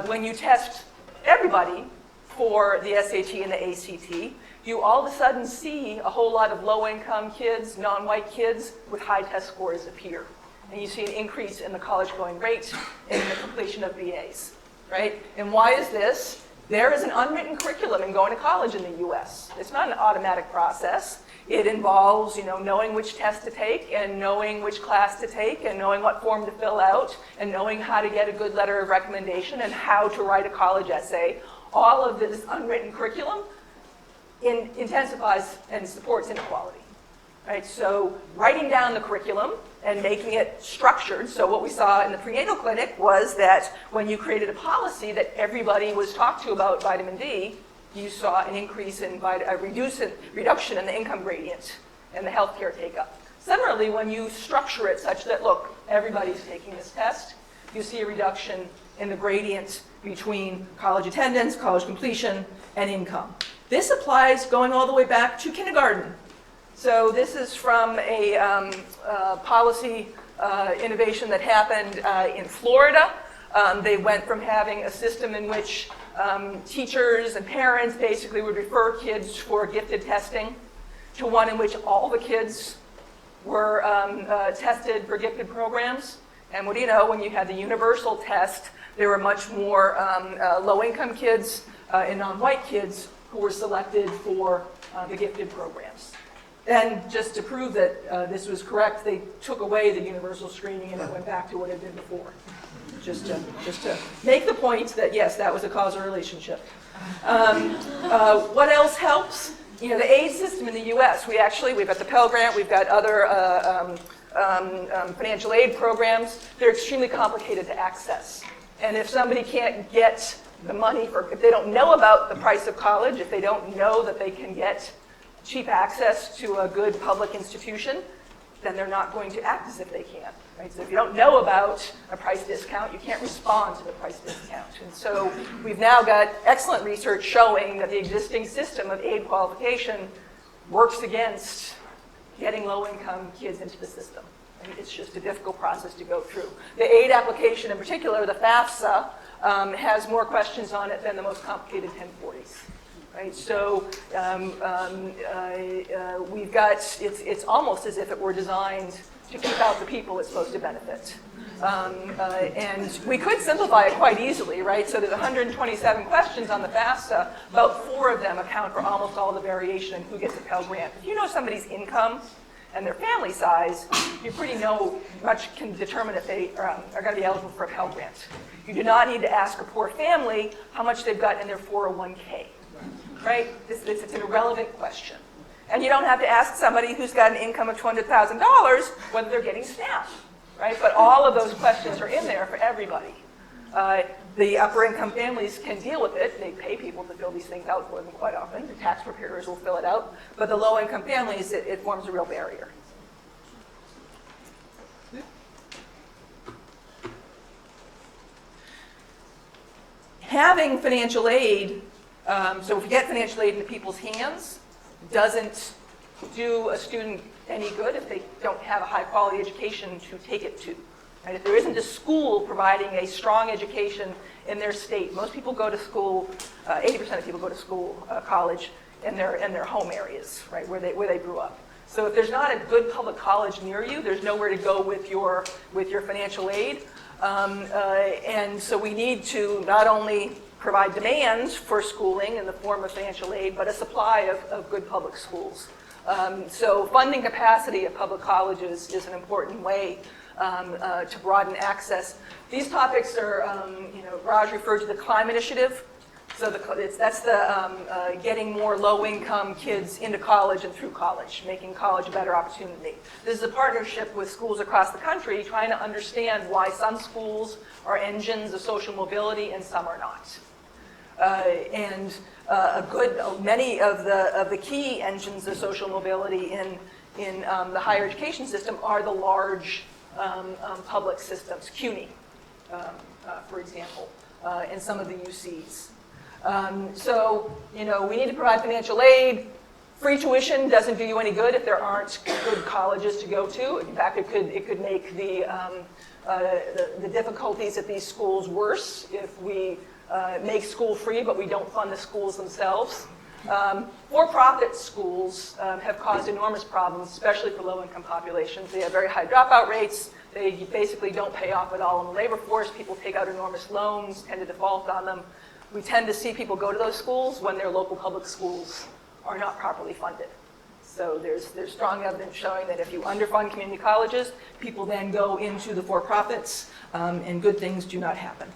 When you test everybody for the SAT and the ACT, you all of a sudden see a whole lot of low-income kids, non-white kids with high test scores appear. And you see an increase in the college-going rate and the completion of BAs, right? And why is this? There is an unwritten curriculum in going to college in the US. It's not an automatic process. It involves, knowing which test to take and knowing which class to take and knowing what form to fill out and knowing how to get a good letter of recommendation and how to write a college essay. All of this unwritten curriculum intensifies and supports inequality, right? So writing down the curriculum and making it structured. So what we saw in the prenatal clinic was that when you created a policy that everybody was talked to about vitamin D, you saw an increase in a reduction in the income gradient and the healthcare take-up. Similarly, when you structure it such that, look, everybody's taking this test, you see a reduction in the gradient between college attendance, college completion, and income. This applies going all the way back to kindergarten. So this is from a policy innovation that happened in Florida. They went from having a system in which teachers and parents basically would refer kids for gifted testing to one in which all the kids were tested for gifted programs. And what do you know, when you had the universal test, there were much more low-income kids and non-white kids who were selected for the gifted programs. And just to prove that this was correct, they took away the universal screening and it went back to what it had been before. Just to make the point that, yes, that was a causal relationship. What else helps? The aid system in the US, we've got the Pell Grant, we've got other financial aid programs. They're extremely complicated to access. And if somebody can't get the money if they don't know about the price of college, if they don't know that they can get cheap access to a good public institution, then they're not going to act as if they can. Right? So if you don't know about a price discount, you can't respond to the price discount. And so we've now got excellent research showing that the existing system of aid qualification works against getting low-income kids into the system. Right? It's just a difficult process to go through. The aid application in particular, the FAFSA, has more questions on it than the most complicated 1040s. Right? So we've got, it's almost as if it were designed to keep out the people it's supposed to benefit. And we could simplify it quite easily, right? So there's 127 questions on the FAFSA. About 4 of them account for almost all the variation in who gets a Pell Grant. If you know somebody's income and their family size, you pretty much can determine if they are going to be eligible for a Pell Grant. You do not need to ask a poor family how much they've got in their 401k, right? It's an irrelevant question. And you don't have to ask somebody who's got an income of $200,000 whether they're getting SNAP, right? But all of those questions are in there for everybody. The upper income families can deal with it. They pay people to fill these things out for them quite often. The tax preparers will fill it out. But the low income families, it forms a real barrier. Having financial aid, so if you get financial aid into people's hands, doesn't do a student any good if they don't have a high quality education to take it to. Right? If there isn't a school providing a strong education in their state, most people go to school, 80% of people go to school, college in their home areas, right, where they grew up. So if there's not a good public college near you, there's nowhere to go with your financial aid. And so we need to not only provide demands for schooling in the form of financial aid, but a supply of good public schools. So funding capacity of public colleges is an important way to broaden access. These topics are, Raj referred to the Climate Initiative. So that's the getting more low-income kids into college and through college, making college a better opportunity. This is a partnership with schools across the country trying to understand why some schools are engines of social mobility and some are not. Many of the key engines of social mobility in the higher education system are the large public systems, CUNY, for example, and some of the UCs. So, we need to provide financial aid. Free tuition doesn't do you any good if there aren't good colleges to go to. In fact, it could make the difficulties at these schools worse if we make school free, but we don't fund the schools themselves. For-profit schools have caused enormous problems, especially for low-income populations. They have very high dropout rates. They basically don't pay off at all in the labor force. People take out enormous loans, tend to default on them. We tend to see people go to those schools when their local public schools are not properly funded. So there's strong evidence showing that if you underfund community colleges, people then go into the for-profits, and good things do not happen.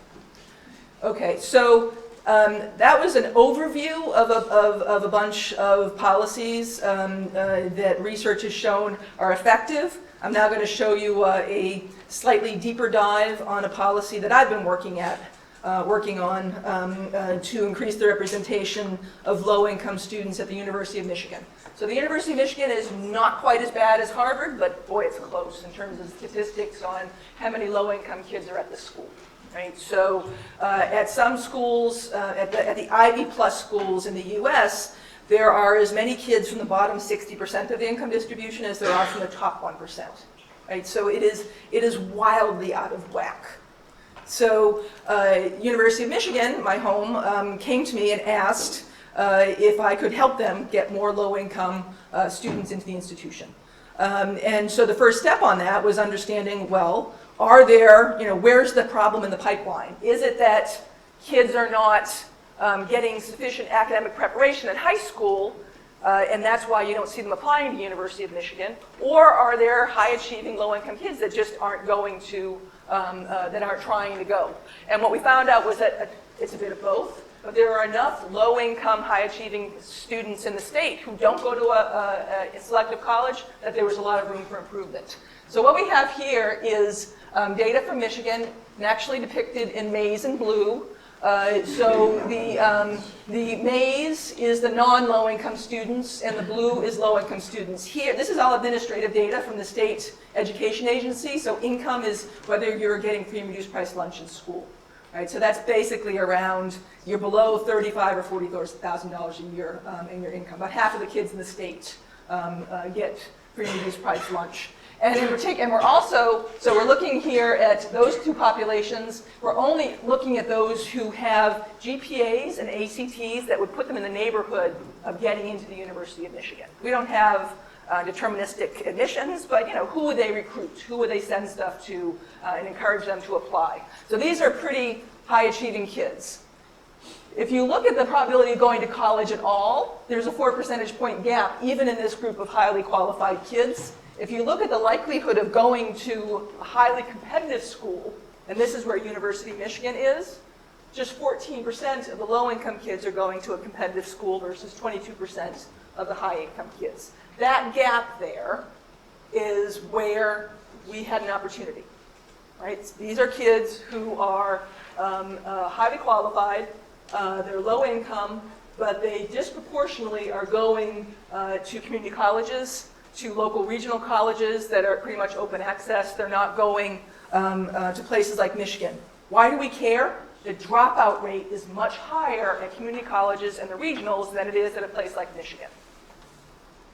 Okay, so that was an overview of a bunch of policies that research has shown are effective. I'm now going to show you a slightly deeper dive on a policy that I've been working on to increase the representation of low-income students at the University of Michigan. So the University of Michigan is not quite as bad as Harvard, but boy, it's close in terms of statistics on how many low-income kids are at the school. Right? So at some schools, at the Ivy Plus schools in the US, there are as many kids from the bottom 60% of the income distribution as there are from the top 1%. Right? So it is wildly out of whack. So University of Michigan, my home, came to me and asked if I could help them get more low-income students into the institution. And so the first step on that was understanding, well, are there, where's the problem in the pipeline? Is it that kids are not getting sufficient academic preparation in high school, and that's why you don't see them applying to the University of Michigan? Or are there high-achieving, low-income kids that just aren't going to, that aren't trying to go? And what we found out was that it's a bit of both, but there are enough low-income, high-achieving students in the state who don't go to a selective college that there was a lot of room for improvement. So what we have here is data from Michigan, naturally depicted in maize and blue. So the maize is the non-low-income students, and the blue is low-income students. Here, this is all administrative data from the state education agency. So income is whether you're getting free and reduced price lunch in school. Right, so that's basically around, you're below $35,000 or $40,000 a year in your income. About half of the kids in the state get free and reduced price lunch. And in particular, and we're also, so we're looking here at those two populations. We're only looking at those who have GPAs and ACTs that would put them in the neighborhood of getting into the University of Michigan. We don't have deterministic admissions, but who would they recruit? Who would they send stuff to and encourage them to apply? So these are pretty high-achieving kids. If you look at the probability of going to college at all, there's a 4 percentage point gap, even in this group of highly qualified kids. If you look at the likelihood of going to a highly competitive school, and this is where University of Michigan is, just 14% of the low-income kids are going to a competitive school versus 22% of the high-income kids. That gap there is where we had an opportunity, right? These are kids who are highly qualified, they're low income, but they disproportionately are going to community colleges, to local regional colleges that are pretty much open access. They're not going to places like Michigan. Why do we care? The dropout rate is much higher at community colleges and the regionals than it is at a place like Michigan.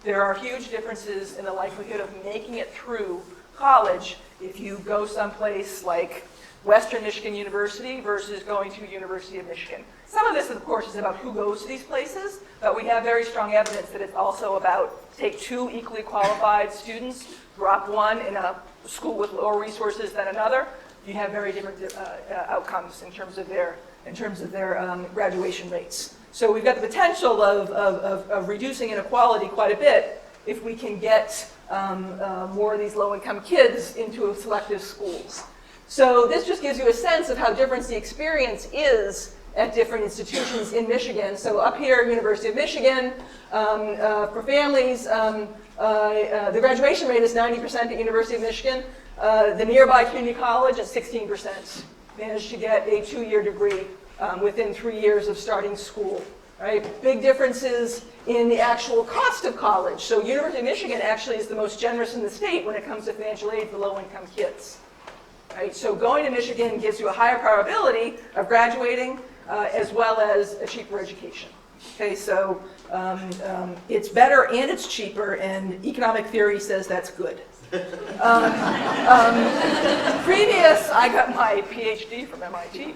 There are huge differences in the likelihood of making it through college if you go someplace like Western Michigan University versus going to University of Michigan. Some of this, of course, is about who goes to these places, but we have very strong evidence that it's also about take two equally qualified students, drop one in a school with lower resources than another. You have very different outcomes in terms of their graduation rates. So we've got the potential of reducing inequality quite a bit if we can get more of these low-income kids into selective schools. So this just gives you a sense of how different the experience is at different institutions in Michigan. So up here, University of Michigan, for families, the graduation rate is 90% at University of Michigan. The nearby community college is 16%. Managed to get a 2-year degree within 3 years of starting school. Right? Big differences in the actual cost of college. So University of Michigan actually is the most generous in the state when it comes to financial aid for low-income kids. Right? So going to Michigan gives you a higher probability of graduating as well as a cheaper education. Okay, so it's better and it's cheaper, and economic theory says that's good. I got my PhD from MIT.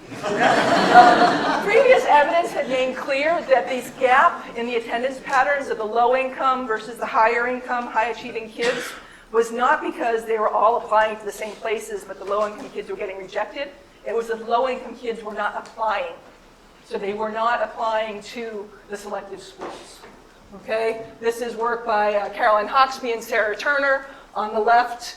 Previous evidence had made clear that this gap in the attendance patterns of the low income versus the higher income, high achieving kids was not because they were all applying to the same places, but the low income kids were getting rejected. It was that the low income kids were not applying. So they were not applying to the selective schools. Okay? This is work by Caroline Hawksby and Sarah Turner. On the left,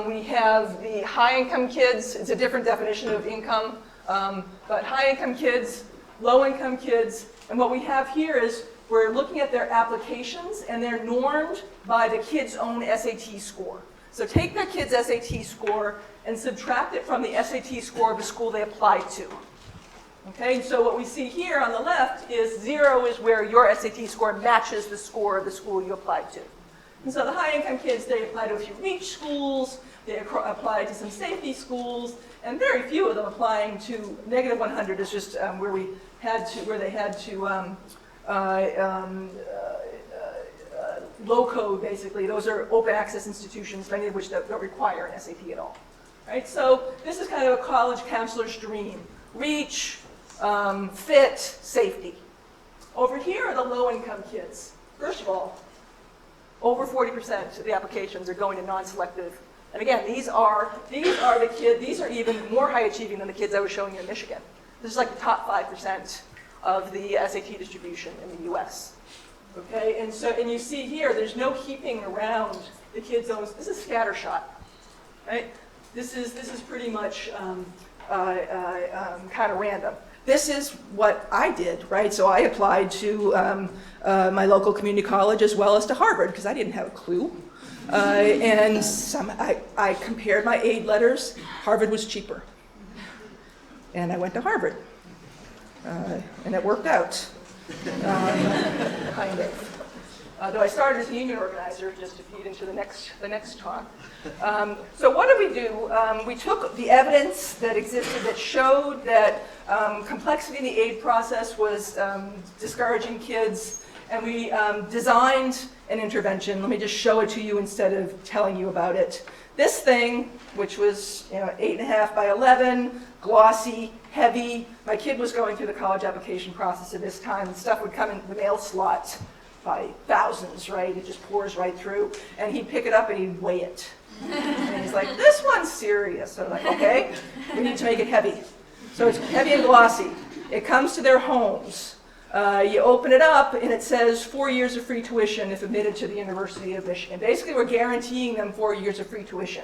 we have the high-income kids. It's a different definition of income, but high-income kids, low-income kids. And what we have here is we're looking at their applications, and they're normed by the kid's own SAT score. So take their kid's SAT score and subtract it from the SAT score of the school they applied to. Okay, so what we see here on the left is 0 is where your SAT score matches the score of the school you applied to. And so the high-income kids, they apply to a few reach schools, they apply to some safety schools, and very few of them applying to negative 100 is just where they had to low code, basically. Those are open access institutions, many of which don't require an SAT at all. Right? So this is kind of a college counselor's dream. Reach, fit, safety. Over here are the low-income kids. First of all, over 40% of the applications are going to non-selective. And again, these are the kids, these are even more high achieving than the kids I was showing you in Michigan. This is like the top 5% of the SAT distribution in the US. Okay, and you see here, there's no keeping around the kids' own, this is scattershot, right? This is pretty much kind of random. This is what I did, right? So I applied to my local community college as well as to Harvard because I didn't have a clue. I compared my aid letters. Harvard was cheaper. And I went to Harvard. And it worked out, kind of. Though I started as a union organizer, just to feed into the next talk. So what did we do? We took the evidence that existed that showed that complexity in the aid process was discouraging kids, and we designed an intervention. Let me just show it to you instead of telling you about it. This thing, which was 8.5 by 11, glossy, heavy. My kid was going through the college application process at this time, and stuff would come in the mail slot by thousands, right? It just pours right through. And he'd pick it up and he'd weigh it. And he's like, this one's serious. So I'm like, okay, we need to make it heavy. So it's heavy and glossy. It comes to their homes. You open it up and it says 4 years of free tuition if admitted to the University of Michigan. Basically, we're guaranteeing them 4 years of free tuition.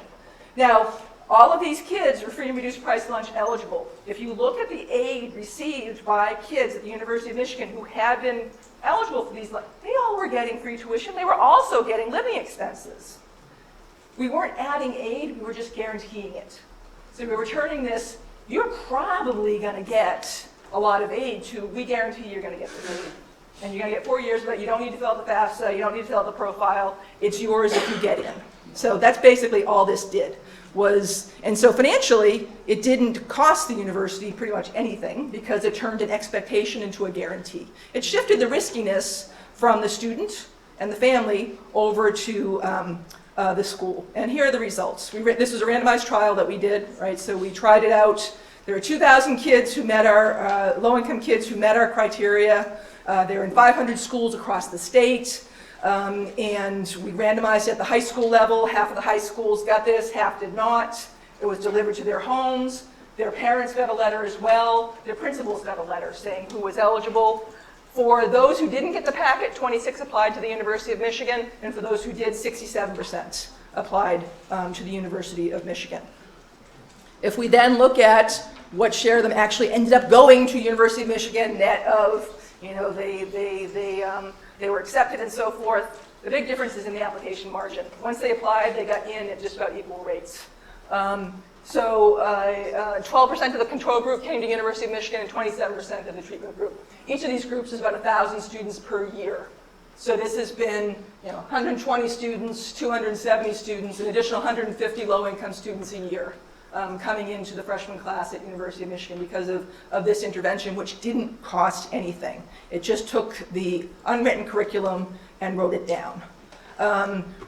Now, all of these kids are free and reduced price lunch eligible. If you look at the aid received by kids at the University of Michigan who had been eligible for these, they all were getting free tuition. They were also getting living expenses. We weren't adding aid, we were just guaranteeing it. So we were turning this, you're probably going to get a lot of aid, to we guarantee you're going to get the aid. And you're going to get 4 years, but you don't need to fill out the FAFSA, you don't need to fill out the profile. It's yours if you get in. So that's basically all this did. And so financially, it didn't cost the university pretty much anything because it turned an expectation into a guarantee. It shifted the riskiness from the student and the family over to the school. And here are the results. This was a randomized trial that we did, right? So we tried it out. There were 2,000 kids who met our, low-income kids who met our criteria. They were in 500 schools across the state. And we randomized at the high school level. Half of the high schools got this, half did not. It was delivered to their homes. Their parents got a letter as well. Their principals got a letter saying who was eligible. For those who didn't get the packet, 26 applied to the University of Michigan, and for those who did, 67% applied to the University of Michigan. If we then look at what share of them actually ended up going to University of Michigan, net of, they were accepted and so forth. The big difference is in the application margin. Once they applied, they got in at just about equal rates. 12% of the control group came to University of Michigan and 27% of the treatment group. Each of these groups is about 1,000 students per year. So this has been 120 students, 270 students, an additional 150 low-income students a year coming into the freshman class at University of Michigan because of this intervention, which didn't cost anything. It just took the unwritten curriculum and wrote it down.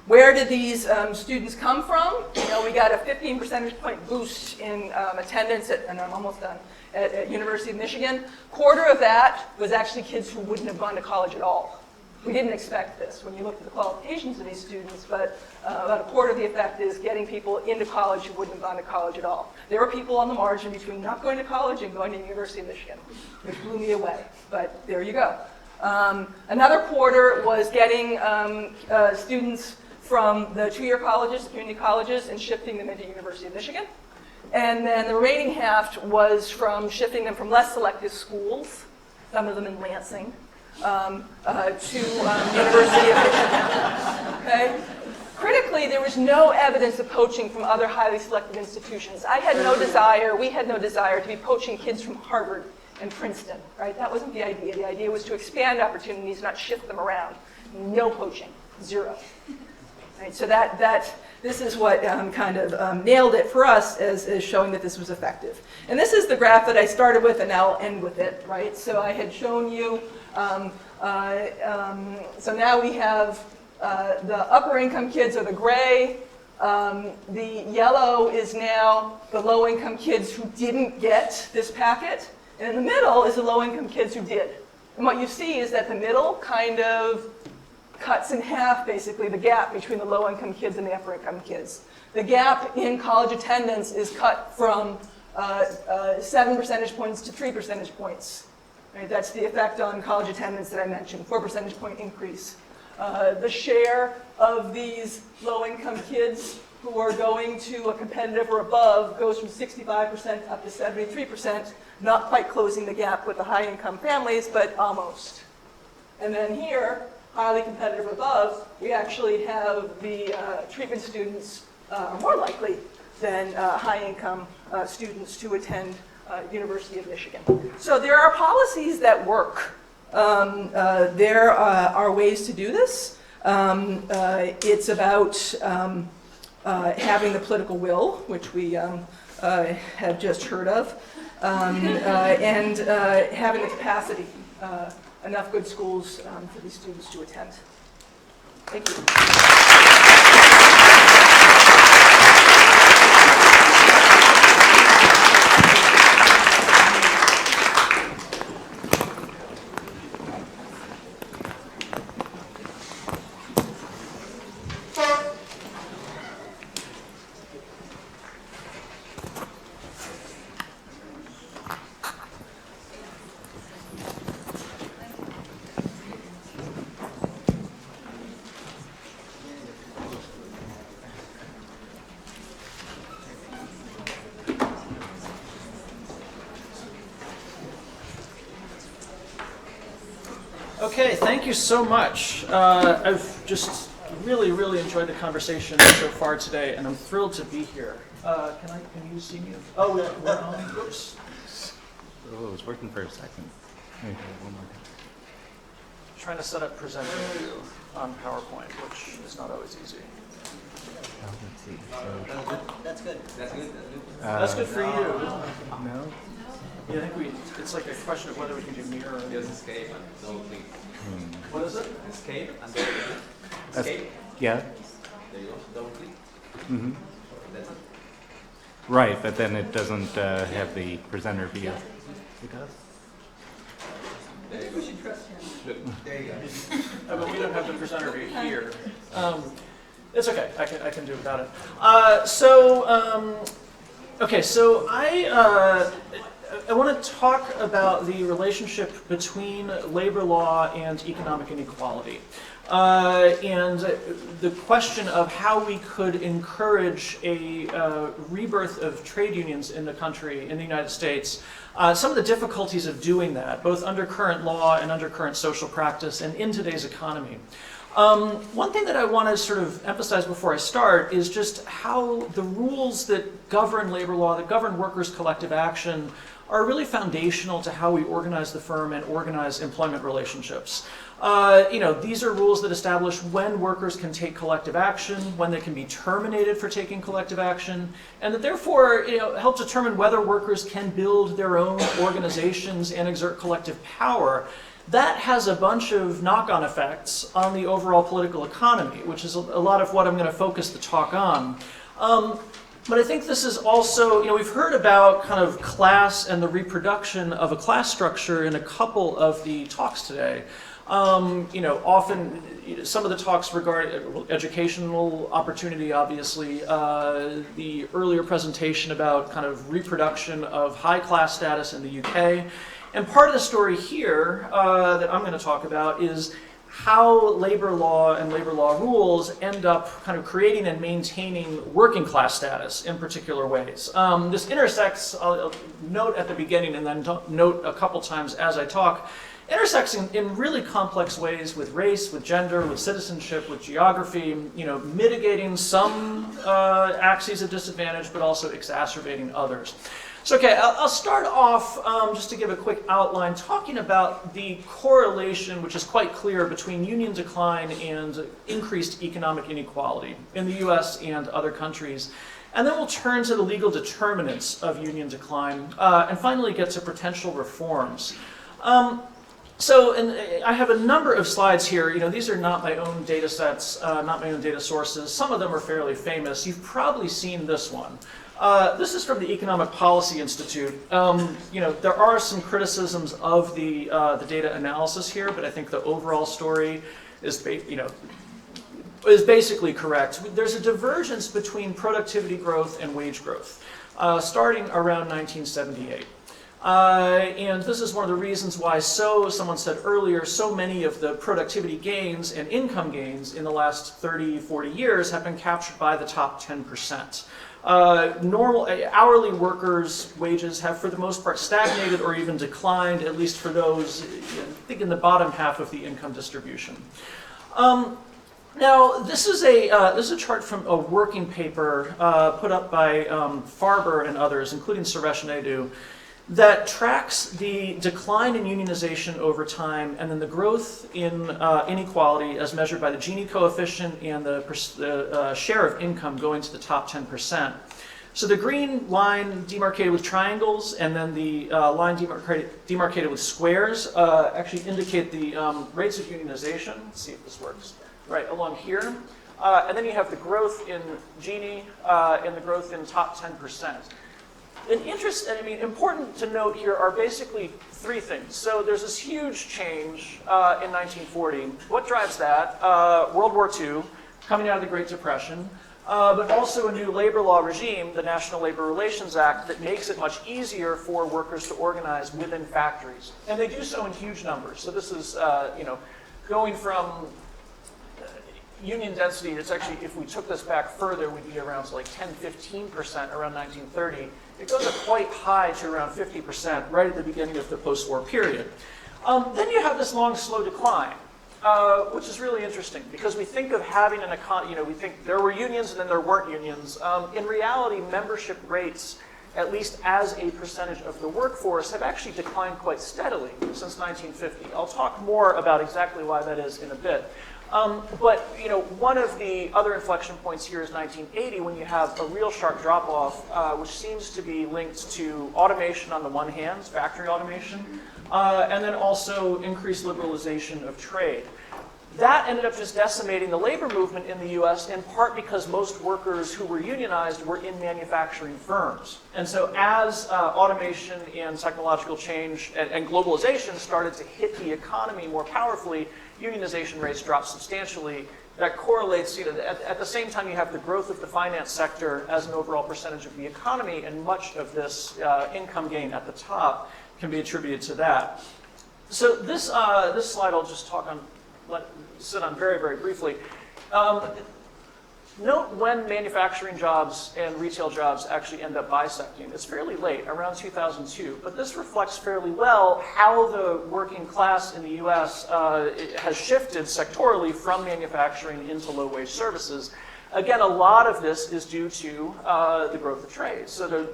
Where did these students come from? We got a 15 percentage point boost in attendance and I'm almost done, at University of Michigan. Quarter of that was actually kids who wouldn't have gone to college at all. We didn't expect this when you looked at the qualifications of these students, but about a quarter of the effect is getting people into college who wouldn't have gone to college at all. There were people on the margin between not going to college and going to the University of Michigan, which blew me away, but there you go. Another quarter was getting students from the two-year colleges, community colleges, and shifting them into University of Michigan. And then the remaining half was from shifting them from less selective schools, some of them in Lansing, to University of Michigan. Okay? Critically, there was no evidence of poaching from other highly selective institutions. We had no desire to be poaching kids from Harvard and Princeton, right? That wasn't the idea. The idea was to expand opportunities, not shift them around. No poaching, zero. Right? So this is what kind of nailed it for us as showing that this was effective. And this is the graph that I started with, and now I'll end with it, right? So I had shown you, so now we have the upper income kids are the gray. The yellow is now the low income kids who didn't get this packet. And in the middle is the low-income kids who did. And what you see is that the middle kind of cuts in half, basically, the gap between the low-income kids and the upper-income kids. The gap in college attendance is cut from 7 percentage points to 3 percentage points. Right? That's the effect on college attendance that I mentioned, 4 percentage point increase. The share of these low-income kids who are going to a competitive or above goes from 65% up to 73%, not quite closing the gap with the high-income families, but almost. And then here, highly competitive above, we actually have the treatment students are more likely than high-income students to attend University of Michigan. So there are policies that work. There are ways to do this. It's about having the political will, which we have just heard of, and having the capacity, enough good schools for these students to attend. Thank you. Okay, thank you so much. I've just really, really enjoyed the conversation so far today, and I'm thrilled to be here. Can you see me? Oh, we're on. Oops. Oh, it was working for a second. Maybe one more time. Trying to set up presenting view on PowerPoint, which is not always easy. Let's see. So, That's good. That's good for you. no? Yeah, I think it's like a question of whether we can do mirror. Just escape and double click. What is it? Escape and double click. Escape. Yeah. There you go. Double click. Mm-hmm. That's it. Right, but then it doesn't have the presenter view. It does? There you go. Look, there you go. But we don't have the presenter view here. It's okay. I can do without it. Okay, so I want to talk about the relationship between labor law and economic inequality. And the question of how we could encourage a rebirth of trade unions in the country, in the United States, some of the difficulties of doing that, both under current law and under current social practice and in today's economy. One thing that I want to sort of emphasize before I start is just how the rules that govern labor law, that govern workers' collective action, are really foundational to how we organize the firm and organize employment relationships. These are rules that establish when workers can take collective action, when they can be terminated for taking collective action, and that therefore help determine whether workers can build their own organizations and exert collective power. That has a bunch of knock-on effects on the overall political economy, which is a lot of what I'm going to focus the talk on. But I think this is also, we've heard about kind of class and the reproduction of a class structure in a couple of the talks today. Often some of the talks regard educational opportunity, obviously, the earlier presentation about kind of reproduction of high class status in the UK. And part of the story here that I'm going to talk about is how labor law and labor law rules end up kind of creating and maintaining working class status in particular ways. This intersects, I'll note at the beginning and then note a couple times as I talk, intersects in really complex ways with race, with gender, with citizenship, with geography, mitigating some axes of disadvantage, but also exacerbating others. So, okay, I'll start off, just to give a quick outline, talking about the correlation, which is quite clear, between union decline and increased economic inequality in the US and other countries. And then we'll turn to the legal determinants of union decline, and finally get to potential reforms. And I have a number of slides here. These are not my own data sets, not my own data sources. Some of them are fairly famous. You've probably seen this one. This is from the Economic Policy Institute. There are some criticisms of the data analysis here, but I think the overall story is basically correct. There's a divergence between productivity growth and wage growth, starting around 1978. And this is one of the reasons why, someone said earlier, so many of the productivity gains and income gains in the last 30, 40 years have been captured by the top 10%. Normal hourly workers' wages have, for the most part, stagnated or even declined, at least for those, I think, in the bottom half of the income distribution. Now, this is a chart from a working paper put up by Farber and others, including Suresh, that tracks the decline in unionization over time and then the growth in inequality as measured by the Gini coefficient and the share of income going to the top 10%. So the green line demarcated with triangles and then the line demarcated with squares actually indicate the rates of unionization. Let's see if this works. Right, along here. And then you have the growth in Gini and the growth in top 10%. Important to note here are basically three things. So there's this huge change in 1940. What drives that? World War II, coming out of the Great Depression, but also a new labor law regime, the National Labor Relations Act, that makes it much easier for workers to organize within factories. And they do so in huge numbers. So this is, going from union density, it's actually, if we took this back further, we'd be around like 10-15% around 1930. It goes up quite high to around 50% right at the beginning of the post-war period. Then you have this long, slow decline, which is really interesting because we think of having an economy, we think there were unions and then there weren't unions. In reality, membership rates, at least as a percentage of the workforce, have actually declined quite steadily since 1950. I'll talk more about exactly why that is in a bit. But one of the other inflection points here is 1980, when you have a real sharp drop-off, which seems to be linked to automation on the one hand, factory automation, and then also increased liberalization of trade. That ended up just decimating the labor movement in the US, in part because most workers who were unionized were in manufacturing firms. And so as automation and technological change and globalization started to hit the economy more powerfully, unionization rates dropped substantially. That correlates, at the same time you have the growth of the finance sector as an overall percentage of the economy, and much of this income gain at the top can be attributed to that. So this slide I'll just sit on very, very briefly. Note when manufacturing jobs and retail jobs actually end up bisecting. It's fairly late, around 2002, but this reflects fairly well how the working class in the US has shifted sectorally from manufacturing into low-wage services. Again, a lot of this is due to the growth of trade. So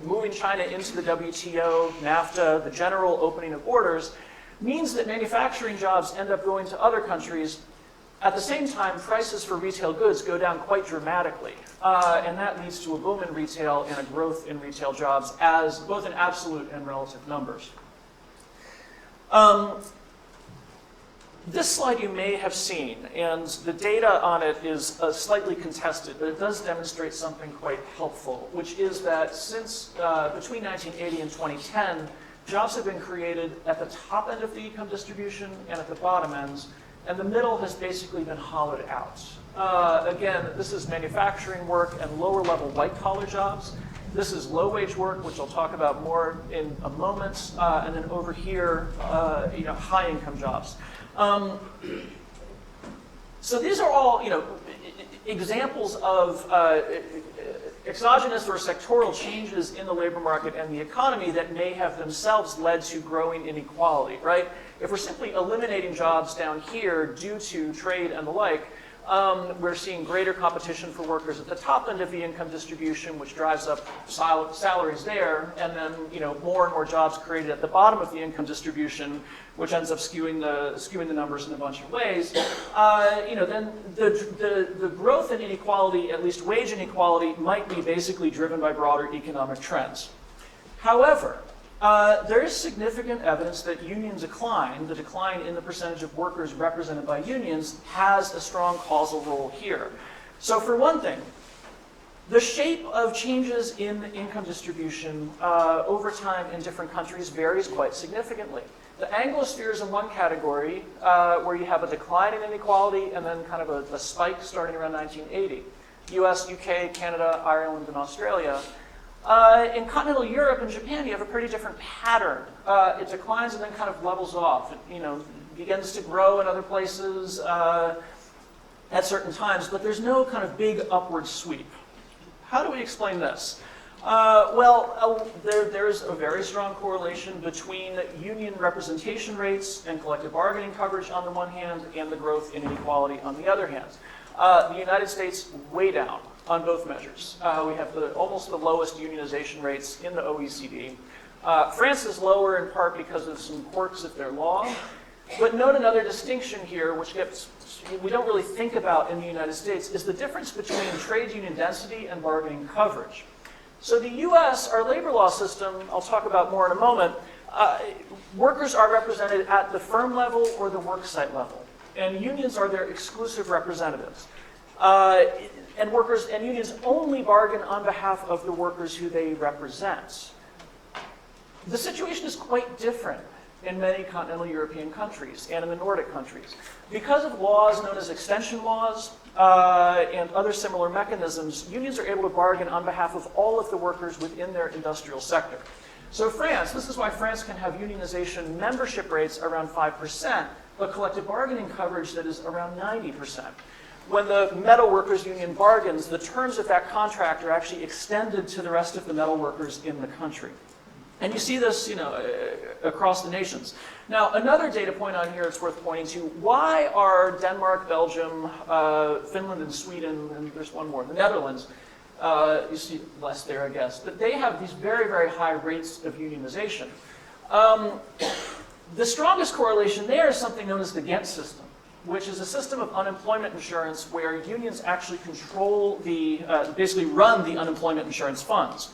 moving China into the WTO, NAFTA, the general opening of borders, means that manufacturing jobs end up going to other countries. At the same time, prices for retail goods go down quite dramatically, and that leads to a boom in retail and a growth in retail jobs, as both in absolute and relative numbers. This slide you may have seen, and the data on it is slightly contested, but it does demonstrate something quite helpful, which is that since between 1980 and 2010, jobs have been created at the top end of the income distribution and at the bottom ends, and the middle has basically been hollowed out. Again, this is manufacturing work and lower-level white-collar jobs. This is low-wage work, which I'll talk about more in a moment, and then over here, high-income jobs. So these are all, examples of exogenous or sectoral changes in the labor market and the economy that may have themselves led to growing inequality, right? If we're simply eliminating jobs down here due to trade and the like, we're seeing greater competition for workers at the top end of the income distribution, which drives up salaries there, and then more and more jobs created at the bottom of the income distribution, which ends up skewing the numbers in a bunch of ways. Then the growth in inequality, at least wage inequality, might be basically driven by broader economic trends. However, there is significant evidence that union decline, the decline in the percentage of workers represented by unions, has a strong causal role here. So for one thing, the shape of changes in income distribution over time in different countries varies quite significantly. The Anglosphere is in one category, where you have a decline in inequality and then kind of a spike starting around 1980. US, UK, Canada, Ireland, and Australia. In continental Europe and Japan, you have a pretty different pattern. It declines and then kind of levels off. It begins to grow in other places at certain times, but there's no kind of big upward sweep. How do we explain this? There's a very strong correlation between union representation rates and collective bargaining coverage on the one hand, and the growth in inequality on the other hand. The United States, way down on both measures. We have almost the lowest unionization rates in the OECD. France is lower in part because of some quirks of their law. But note another distinction here, which we don't really think about in the United States, is the difference between trade union density and bargaining coverage. So the US, our labor law system, I'll talk about more in a moment, workers are represented at the firm level or the worksite level. And unions are their exclusive representatives. And workers and unions only bargain on behalf of the workers who they represent. The situation is quite different in many continental European countries and in the Nordic countries. Because of laws known as extension laws and other similar mechanisms, unions are able to bargain on behalf of all of the workers within their industrial sector. So France, this is why France can have unionization membership rates around 5%, but collective bargaining coverage that is around 90%. When the metal workers union bargains, the terms of that contract are actually extended to the rest of the metal workers in the country. And you see this, across the nations. Now, another data point on here it's worth pointing to. Why are Denmark, Belgium, Finland, and Sweden, and there's one more, the Netherlands, you see less there, I guess, but they have these very, very high rates of unionization. The strongest correlation there is something known as the Gantt System, which is a system of unemployment insurance where unions actually control basically run the unemployment insurance funds.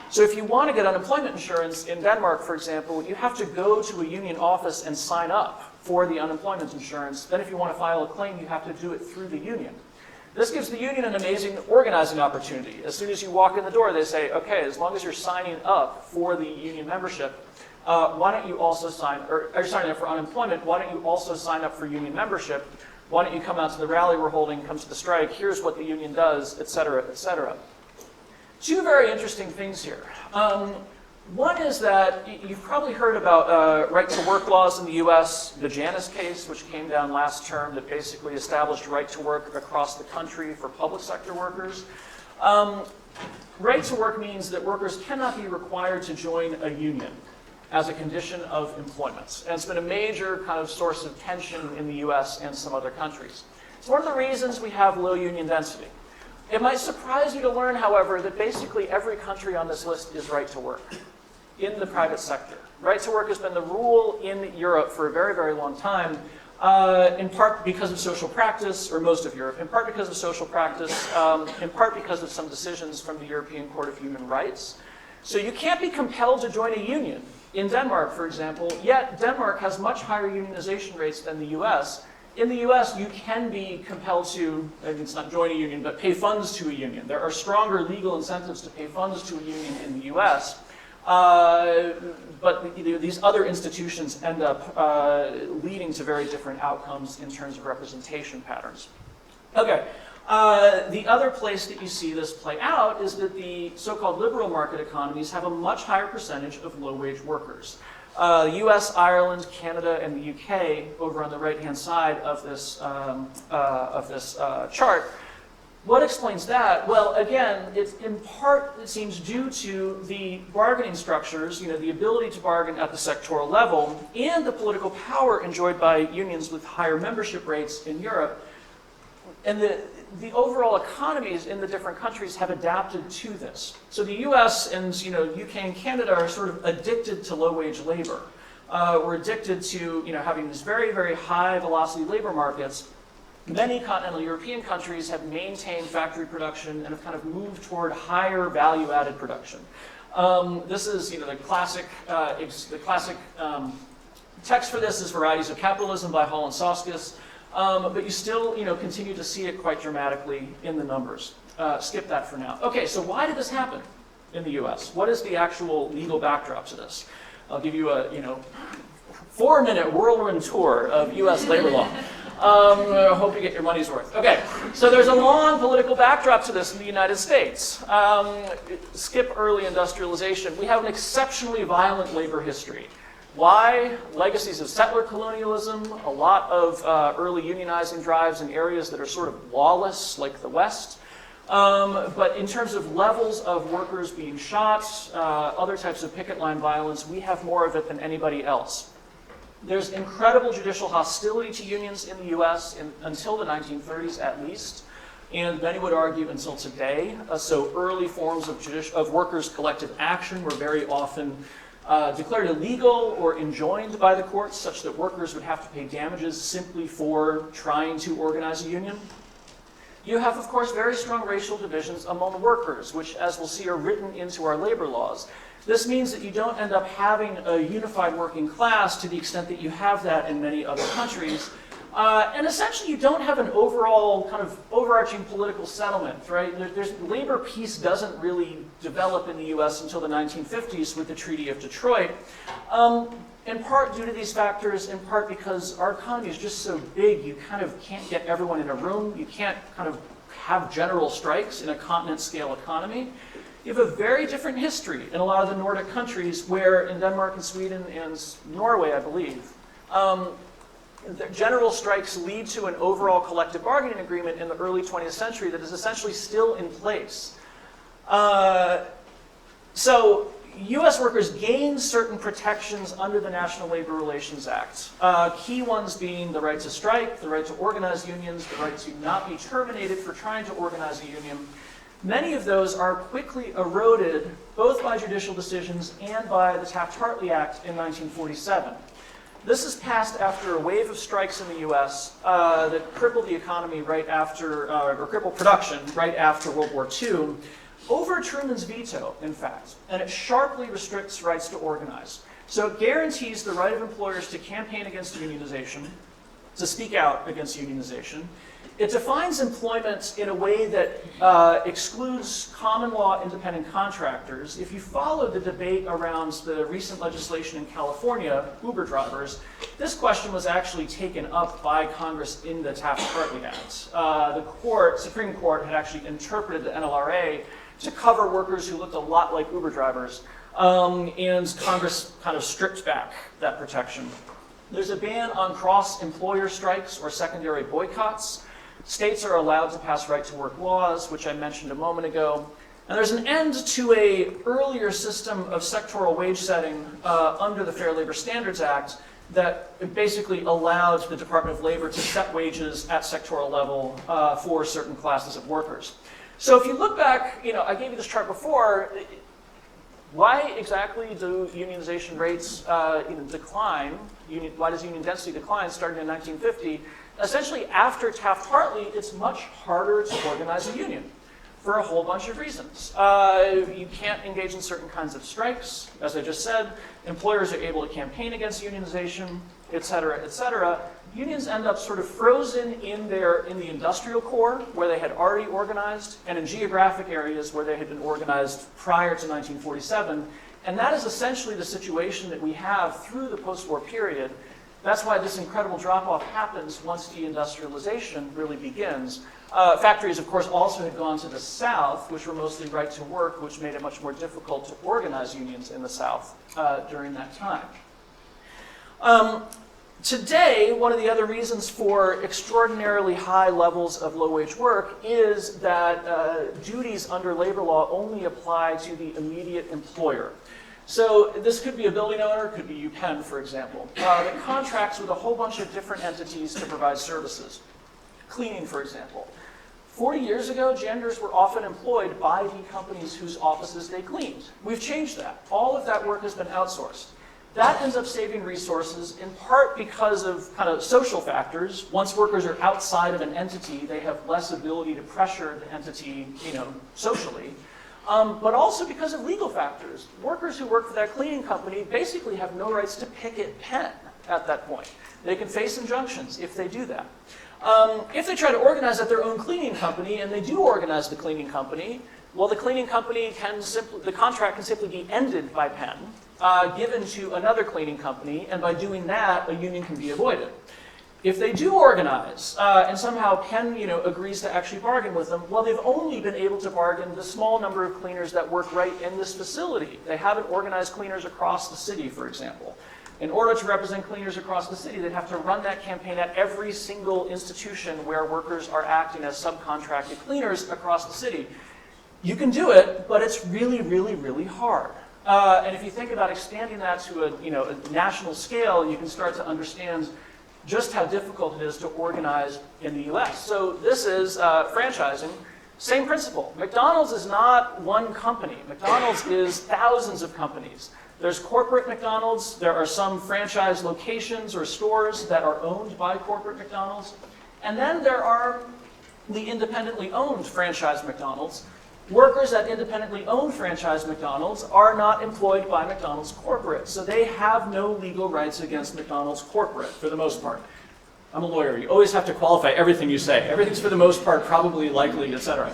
So if you want to get unemployment insurance in Denmark, for example, you have to go to a union office and sign up for the unemployment insurance. Then if you want to file a claim, you have to do it through the union. This gives the union an amazing organizing opportunity. As soon as you walk in the door, they say, okay, as long as you're signing up for the union membership, why don't you also you're signing up for unemployment, why don't you also sign up for union membership? Why don't you come out to the rally we're holding, come to the strike, here's what the union does, et cetera, et cetera. Two very interesting things here. One is that you've probably heard about right-to-work laws in the US, the Janus case, which came down last term, that basically established right-to-work across the country for public sector workers. Right-to-work means that workers cannot be required to join a union as a condition of employment. And it's been a major kind of source of tension in the US and some other countries. It's one of the reasons we have low union density. It might surprise you to learn, however, that basically every country on this list is right to work in the private sector. Right to work has been the rule in Europe for a very, very long time, in part because of social practice, or most of Europe, in part because of social practice, in part because of some decisions from the European Court of Human Rights. So you can't be compelled to join a union in Denmark, for example, yet Denmark has much higher unionization rates than the US. In the US, you can be compelled to, it's not join a union, but pay funds to a union. There are stronger legal incentives to pay funds to a union in the US. But these other institutions end up leading to very different outcomes in terms of representation patterns. Okay, the other place that you see this play out is that the so-called liberal market economies have a much higher percentage of low-wage workers. The US, Ireland, Canada, and the UK, over on the right-hand side of this chart. What explains that? Well, again, it's in part, it seems, due to the bargaining structures, the ability to bargain at the sectoral level, and the political power enjoyed by unions with higher membership rates in Europe. And the overall economies in the different countries have adapted to this. So the US and UK and Canada are sort of addicted to low-wage labor. We're addicted to having these very, very high velocity labor markets. Many continental European countries have maintained factory production and have kind of moved toward higher value-added production. This is the classic text for this is Varieties of Capitalism by Hall and Soskis. But you still, continue to see it quite dramatically in the numbers. Skip that for now. Okay, so why did this happen in the U.S.? What is the actual legal backdrop to this? I'll give you a, 4-minute whirlwind tour of U.S. labor law. I hope you get your money's worth. Okay, so there's a long political backdrop to this in the United States. Skip early industrialization. We have an exceptionally violent labor history. Why? Legacies of settler colonialism, a lot of early unionizing drives in areas that are sort of lawless, like the West. But in terms of levels of workers being shot, other types of picket line violence, we have more of it than anybody else. There's incredible judicial hostility to unions in the US until the 1930s at least, and many would argue until today. So early forms of workers' collective action were very often declared illegal or enjoined by the courts, such that workers would have to pay damages simply for trying to organize a union. You have, of course, very strong racial divisions among workers, which, as we'll see, are written into our labor laws. This means that you don't end up having a unified working class to the extent that you have that in many other countries. And essentially, you don't have an overall kind of overarching political settlement, right? Labor peace doesn't really develop in the US until the 1950s with the Treaty of Detroit. In part due to these factors, in part because our economy is just so big, you kind of can't get everyone in a room. You can't kind of have general strikes in a continent-scale economy. You have a very different history in a lot of the Nordic countries where, in Denmark and Sweden and Norway, I believe, general strikes lead to an overall collective bargaining agreement in the early 20th century that is essentially still in place. So US workers gain certain protections under the National Labor Relations Act. Key ones being the right to strike, the right to organize unions, the right to not be terminated for trying to organize a union. Many of those are quickly eroded both by judicial decisions and by the Taft-Hartley Act in 1947. This is passed after a wave of strikes in the US that crippled the economy right after, or crippled production right after World War II, over Truman's veto, in fact, and it sharply restricts rights to organize. So it guarantees the right of employers to campaign against unionization, to speak out against unionization. It defines employment in a way that excludes common law independent contractors. If you followed the debate around the recent legislation in California, Uber drivers, this question was actually taken up by Congress in the Taft-Hartley Act. The Supreme Court had actually interpreted the NLRA to cover workers who looked a lot like Uber drivers, and Congress kind of stripped back that protection. There's a ban on cross-employer strikes or secondary boycotts. States are allowed to pass right-to-work laws, which I mentioned a moment ago. And there's an end to an earlier system of sectoral wage setting under the Fair Labor Standards Act that basically allowed the Department of Labor to set wages at sectoral level for certain classes of workers. So if you look back, I gave you this chart before. Why exactly do unionization rates decline? Why does union density decline starting in 1950? Essentially, after Taft-Hartley, it's much harder to organize a union for a whole bunch of reasons. You can't engage in certain kinds of strikes, as I just said. Employers are able to campaign against unionization, et cetera, et cetera. Unions end up sort of frozen in the industrial core, where they had already organized, and in geographic areas where they had been organized prior to 1947. And that is essentially the situation that we have through the post-war period. That's why this incredible drop-off happens once deindustrialization really begins. Factories, of course, also had gone to the South, which were mostly right-to-work, which made it much more difficult to organize unions in the South during that time. Today, one of the other reasons for extraordinarily high levels of low-wage work is that duties under labor law only apply to the immediate employer. So this could be a building owner, could be UPenn, for example, that contracts with a whole bunch of different entities to provide services. Cleaning, for example. 40 years ago, janitors were often employed by the companies whose offices they cleaned. We've changed that. All of that work has been outsourced. That ends up saving resources, in part because of kind of social factors. Once workers are outside of an entity, they have less ability to pressure the entity, socially. But also because of legal factors. Workers who work for that cleaning company basically have no rights to picket pen at that point. They can face injunctions if they do that. If they try to organize at their own cleaning company, and they do organize the cleaning company, well, the cleaning company the contract can simply be ended by pen, given to another cleaning company, and by doing that, a union can be avoided. If they do organize, and somehow Penn, agrees to actually bargain with them, well, they've only been able to bargain the small number of cleaners that work right in this facility. They haven't organized cleaners across the city, for example. In order to represent cleaners across the city, they'd have to run that campaign at every single institution where workers are acting as subcontracted cleaners across the city. You can do it, but it's really, really, really hard. And if you think about expanding that to a national scale, you can start to understand just how difficult it is to organize in the US. So this is franchising. Same principle. McDonald's is not one company. McDonald's is thousands of companies. There's corporate McDonald's. There are some franchise locations or stores that are owned by corporate McDonald's. And then there are the independently owned franchise McDonald's. Workers at independently owned franchise McDonald's are not employed by McDonald's corporate, so they have no legal rights against McDonald's corporate, for the most part. I'm a lawyer. You always have to qualify everything you say. Everything's for the most part, probably, likely, etc.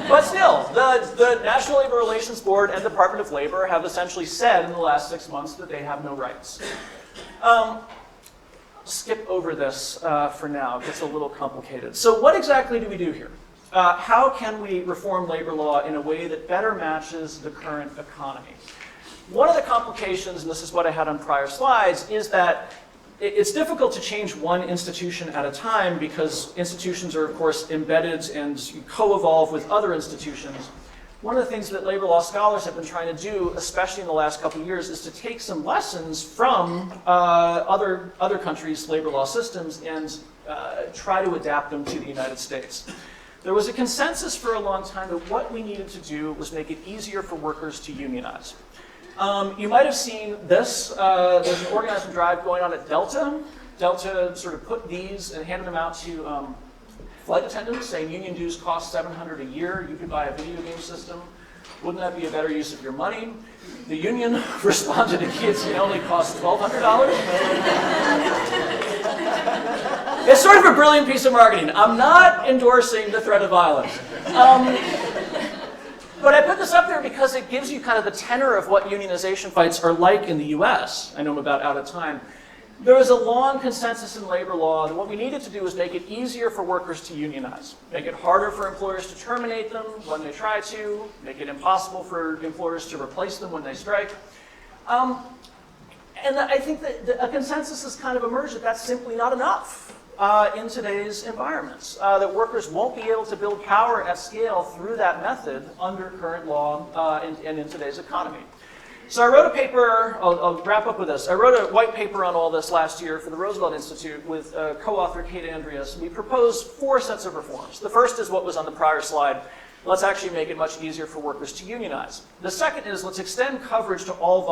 But still, the National Labor Relations Board and Department of Labor have essentially said in the last 6 months that they have no rights. Skip over this for now. It gets a little complicated. So what exactly do we do here? How can we reform labor law in a way that better matches the current economy? One of the complications, and this is what I had on prior slides, is that it's difficult to change one institution at a time because institutions are, of course, embedded and co-evolve with other institutions. One of the things that labor law scholars have been trying to do, especially in the last couple of years, is to take some lessons from other countries' labor law systems and try to adapt them to the United States. There was a consensus for a long time that what we needed to do was make it easier for workers to unionize. You might have seen this. There's an organizing drive going on at Delta. Delta sort of put these and handed them out to flight attendants, saying union dues cost $700 a year. You could buy a video game system. Wouldn't that be a better use of your money? The union responded, it only costs $1,200. It's sort of a brilliant piece of marketing. I'm not endorsing the threat of violence. But I put this up there because it gives you kind of the tenor of what unionization fights are like in the US. I know I'm about out of time. There was a long consensus in labor law that what we needed to do was make it easier for workers to unionize, make it harder for employers to terminate them when they try to, make it impossible for employers to replace them when they strike. And I think that a consensus has kind of emerged that that's simply not enough in today's environments, that workers won't be able to build power at scale through that method under current law and in today's economy. So I wrote a paper, I'll wrap up with this. I wrote a white paper on all this last year for the Roosevelt Institute with co-author Kate Andreas. We proposed 4 sets of reforms. The first is what was on the prior slide. Let's actually make it much easier for workers to unionize. The second is let's extend coverage to all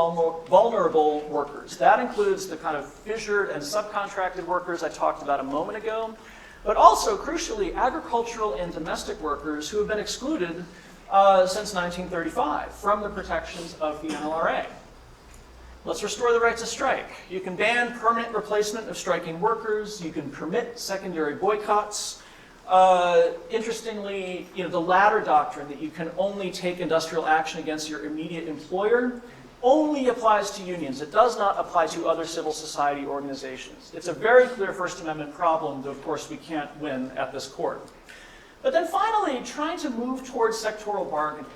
vulnerable workers. That includes the kind of fissured and subcontracted workers I talked about a moment ago, but also, crucially, agricultural and domestic workers who have been excluded since 1935 from the protections of the NLRA. Let's restore the right to strike. You can ban permanent replacement of striking workers. You can permit secondary boycotts. Interestingly, the latter doctrine that you can only take industrial action against your immediate employer only applies to unions. It does not apply to other civil society organizations. It's a very clear First Amendment problem that, of course, we can't win at this court. But then finally, trying to move towards sectoral bargaining.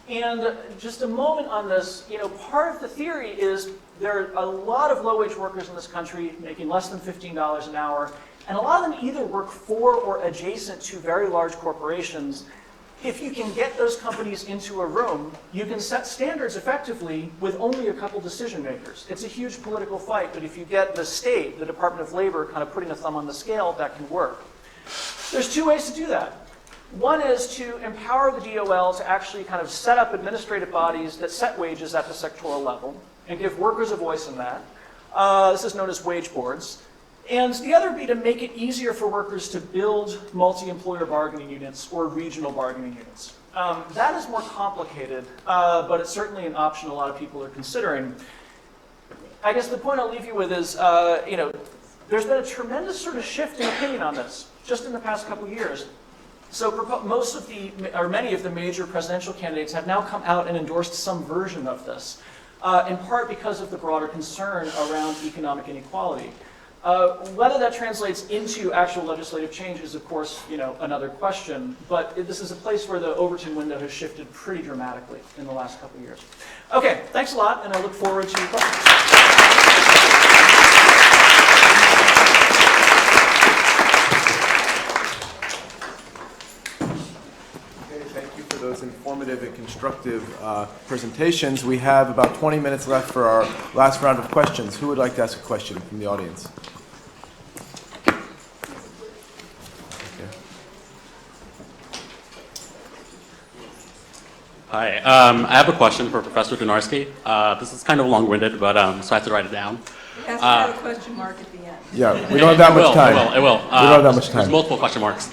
And just a moment on this, part of the theory is there are a lot of low-wage workers in this country making less than $15 an hour, and a lot of them either work for or adjacent to very large corporations. If you can get those companies into a room, you can set standards effectively with only a couple decision makers. It's a huge political fight, but if you get the state, the Department of Labor, kind of putting a thumb on the scale, that can work. There's 2 ways to do that. One is to empower the DOL to actually kind of set up administrative bodies that set wages at the sectoral level and give workers a voice in that. This is known as wage boards. And the other would be to make it easier for workers to build multi-employer bargaining units or regional bargaining units. That is more complicated, but it's certainly an option a lot of people are considering. I guess the point I'll leave you with is, there's been a tremendous sort of shift in opinion on this just in the past couple of years. So many of the major presidential candidates have now come out and endorsed some version of this, in part because of the broader concern around economic inequality. Whether that translates into actual legislative change is, of course, another question. But this is a place where the Overton window has shifted pretty dramatically in the last couple of years. Okay, thanks a lot, and I look forward to your questions. Thank you for those informative and constructive presentations. We have about 20 minutes left for our last round of questions. Who would like to ask a question from the audience? Hi, I have a question for Professor Dynarski. This is kind of long-winded, but so I have to write it down. It has to have a question mark at the end. Yeah, we don't have that much time. It will. We don't have that much There's time. multiple question marks.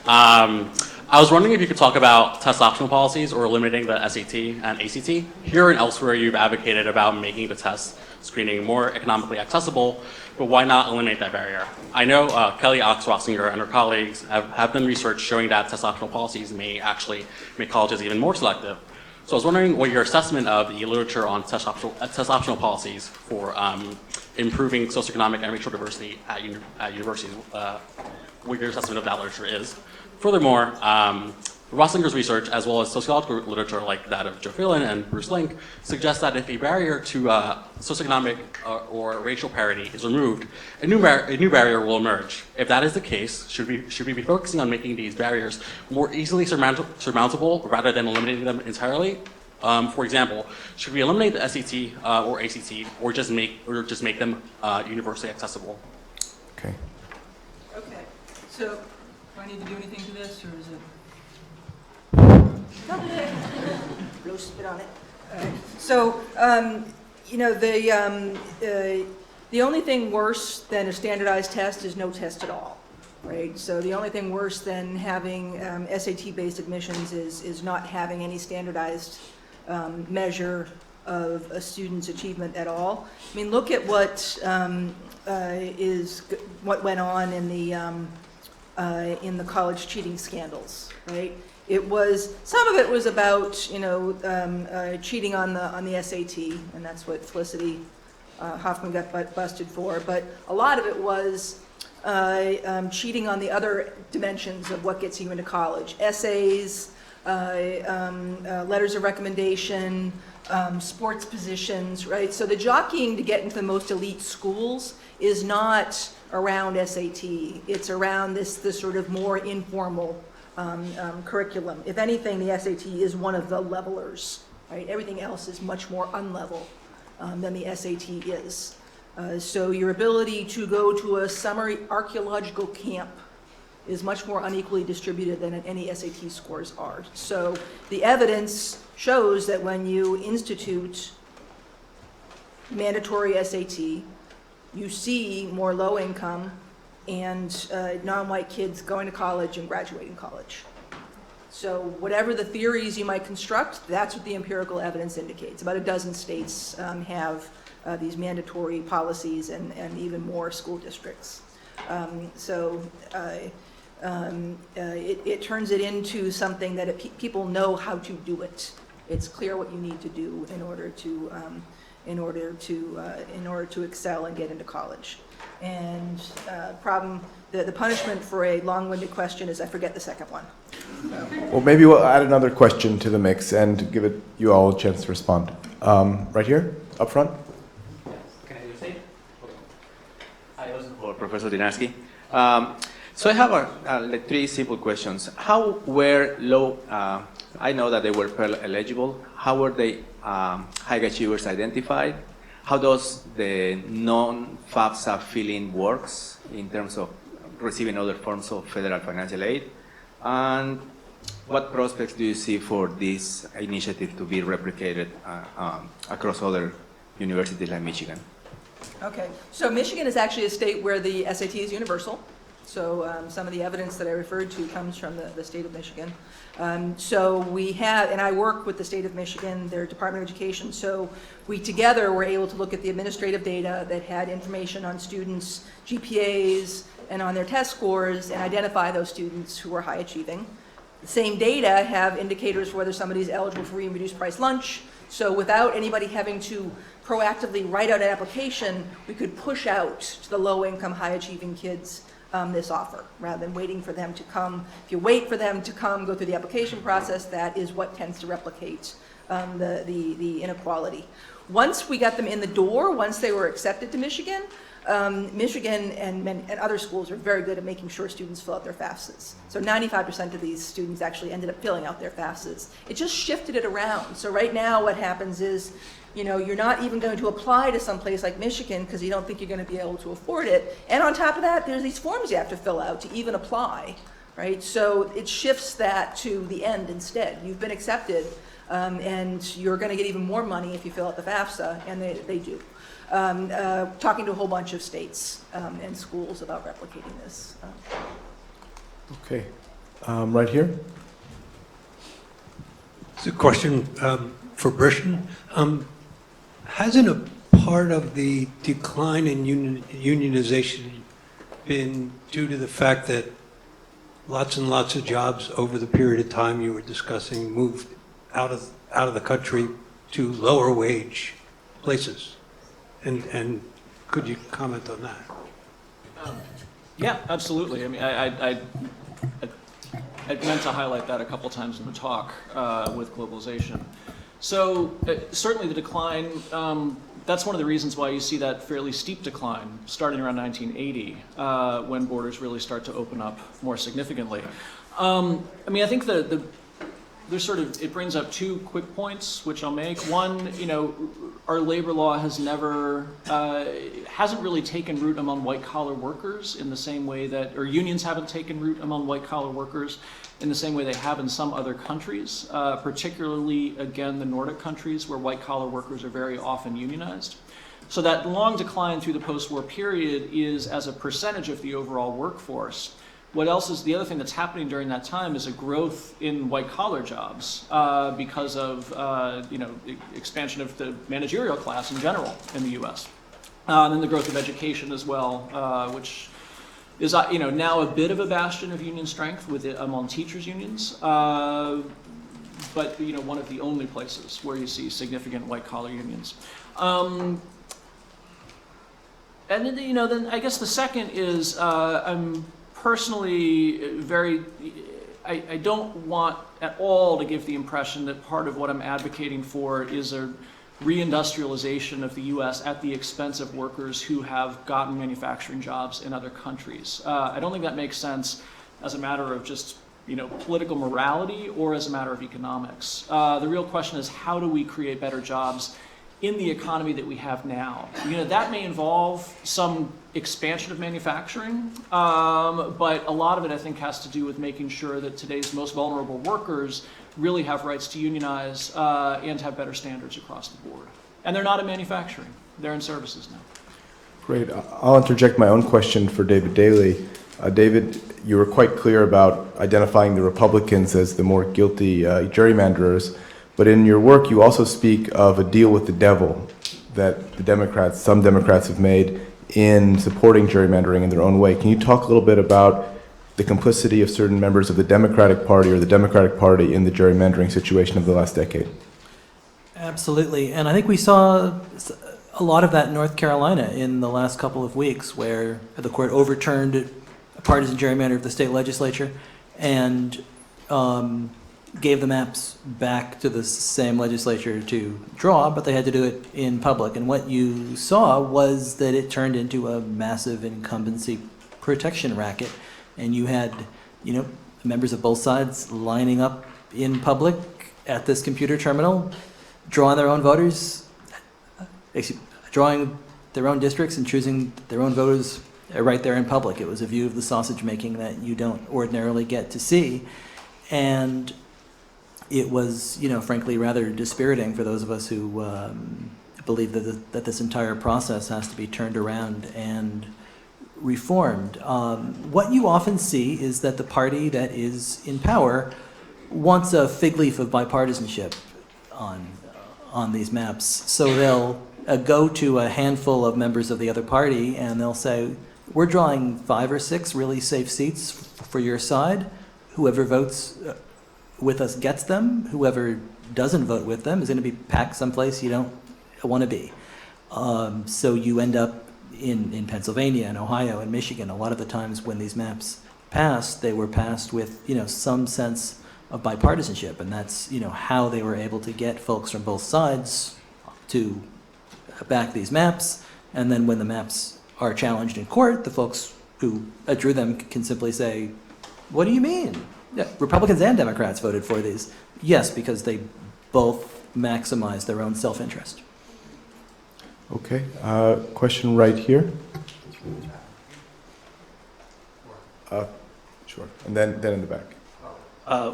I was wondering if you could talk about test optional policies or eliminating the SAT and ACT. Here and elsewhere, you've advocated about making the test screening more economically accessible, but why not eliminate that barrier? I know Kelly Oxrossinger and her colleagues have done research showing that test optional policies may actually make colleges even more selective. So I was wondering what your assessment of the literature on test optional policies for improving socioeconomic and racial diversity at universities, what your assessment of that literature is. Furthermore, Rossinger's research, as well as sociological literature like that of Joe Phelan and Bruce Link, suggests that if a barrier to socioeconomic or racial parity is removed, a new barrier will emerge. If that is the case, should we be focusing on making these barriers more easily surmountable rather than eliminating them entirely? For example, should we eliminate the SAT or ACT, or just make them universally accessible? Okay. Okay, so do I need to do anything to this, or is it? Blow spit on it. So, the only thing worse than a standardized test is no test at all, right? So the only thing worse than having SAT-based admissions is not having any standardized measure of a student's achievement at all. I mean, look at what went on in the college cheating scandals, right? Some of it was about cheating on the SAT, and that's what Felicity Hoffman got busted for. But a lot of it was cheating on the other dimensions of what gets you into college: essays, letters of recommendation, sports positions, right? So the jockeying to get into the most elite schools is not around SAT. It's around this sort of more informal curriculum. If anything, the SAT is one of the levelers, right? Everything else is much more unlevel than the SAT is. So your ability to go to a summer archaeological camp is much more unequally distributed than any SAT scores are. So the evidence shows that when you institute mandatory SAT, you see more low income and non-white kids going to college and graduating college. So whatever the theories you might construct, that's what the empirical evidence indicates. About a dozen states have these mandatory policies and even more school districts. It turns it into something that people know how to do it. It's clear what you need to do in order to excel and get into college. And the punishment for a long-winded question is I forget the second one. Well, maybe we'll add another question to the mix and give you all a chance to respond. Right here, up front. Can I say? I also for Professor Dynarski. So I have like three simple questions. How were I know that they were Pell eligible. How were they high achievers identified? How does the non-FAFSA fill-in works in terms of receiving other forms of federal financial aid? And what prospects do you see for this initiative to be replicated across other universities like Michigan? Okay, so Michigan is actually a state where the SAT is universal. So some of the evidence that I referred to comes from the state of Michigan. So we have, and I work with the state of Michigan, their Department of Education, so we together were able to look at the administrative data that had information on students' GPAs and on their test scores and identify those students who were high achieving. The same data have indicators for whether somebody's eligible for free and reduced price lunch, So without anybody having to proactively write out an application, we could push out to the low-income, high-achieving kids this offer, rather than waiting for them to come. If you wait for them to come, go through the application process, that is what tends to replicate the inequality. Once we got them in the door, once they were accepted to Michigan, Michigan and other schools are very good at making sure students fill out their FAFSAs. So 95% of these students actually ended up filling out their FAFSAs. It just shifted it around. So right now what happens is, you know, you're not even going to apply to some place like Michigan because you don't think you're going to be able to afford it. And on top of that, there's these forms you have to fill out to even apply, right? So it shifts that to the end instead. You've been accepted, and you're going to get even more money if you fill out the FAFSA, and they do. Talking to a whole bunch of states and schools about replicating this. Okay. Right here. It's a question for Brishen. Hasn't a part of the decline in unionization been due to the fact that lots and lots of jobs over the period of time you were discussing moved out of the country to lower wage places? And could you comment on that? Yeah, absolutely. I mean, I meant to highlight that a couple times in the talk with globalization. So certainly the decline, that's one of the reasons why you see that fairly steep decline starting around 1980 when borders really start to open up more significantly. I mean, I think there's sort of, it brings up two quick points, which I'll make. One, you know, our labor law has never, hasn't really taken root among white collar workers in the same way that, or unions haven't taken root among white collar workers in the same way they have in some other countries, particularly, again, the Nordic countries where white collar workers are very often unionized. So that long decline through the post-war period is as a percentage of the overall workforce. What else is, the other thing that's happening during that time is a growth in white-collar jobs because of, you know, expansion of the managerial class in general in the U.S. And then the growth of education as well, which is, you know, now a bit of a bastion of union strength with among teachers' unions, but, you know, one of the only places where you see significant white-collar unions. And then, you know, then I guess the second is I'm personally I don't want at all to give the impression that part of what I'm advocating for is a reindustrialization of the U.S. at the expense of workers who have gotten manufacturing jobs in other countries. I don't think that makes sense as a matter of just, you know, political morality or as a matter of economics. The real question is, how do we create better jobs in the economy that we have now? You know, that may involve some expansion of manufacturing, but a lot of it, I think, has to do with making sure that today's most vulnerable workers really have rights to unionize and have better standards across the board. And they're not in manufacturing, they're in services now. Great. I'll interject my own question for David Daley. David, you were quite clear about identifying the Republicans as the more guilty gerrymanderers, but in your work you also speak of a deal with the devil that the Democrats, some Democrats have made in supporting gerrymandering in their own way. Can you talk a little bit about the complicity of certain members of the Democratic Party or the Democratic Party in the gerrymandering situation of the last decade? Absolutely, and I think we saw a lot of that in North Carolina in the last couple of weeks, where the court overturned a partisan gerrymander of the state legislature and gave the maps back to the same legislature to draw, but they had to do it in public. And what you saw was that it turned into a massive incumbency protection racket, and you had, you know, members of both sides lining up in public at this computer terminal, drawing their own voters, drawing their own districts and choosing their own voters right there in public. It was a view of the sausage making that you don't ordinarily get to see. And it was, you know, frankly, rather dispiriting for those of us who believe that this entire process has to be turned around and reformed. What you often see is that the party that is in power wants a fig leaf of bipartisanship on these maps. So they'll go to a handful of members of the other party and they'll say, we're drawing 5 or 6 really safe seats for your side. Whoever votes with us gets them. Whoever doesn't vote with them is going to be packed someplace you don't want to be. So you end up in Pennsylvania and Ohio and Michigan. A lot of the times when these maps passed, they were passed with, some sense of bipartisanship, and that's, how they were able to get folks from both sides to back these maps. And then when the maps are challenged in court, the folks who drew them can simply say, what do you mean? Yeah, Republicans and Democrats voted for these. Yes, because they both maximize their own self-interest. Okay, question right here. Sure, and then in the back.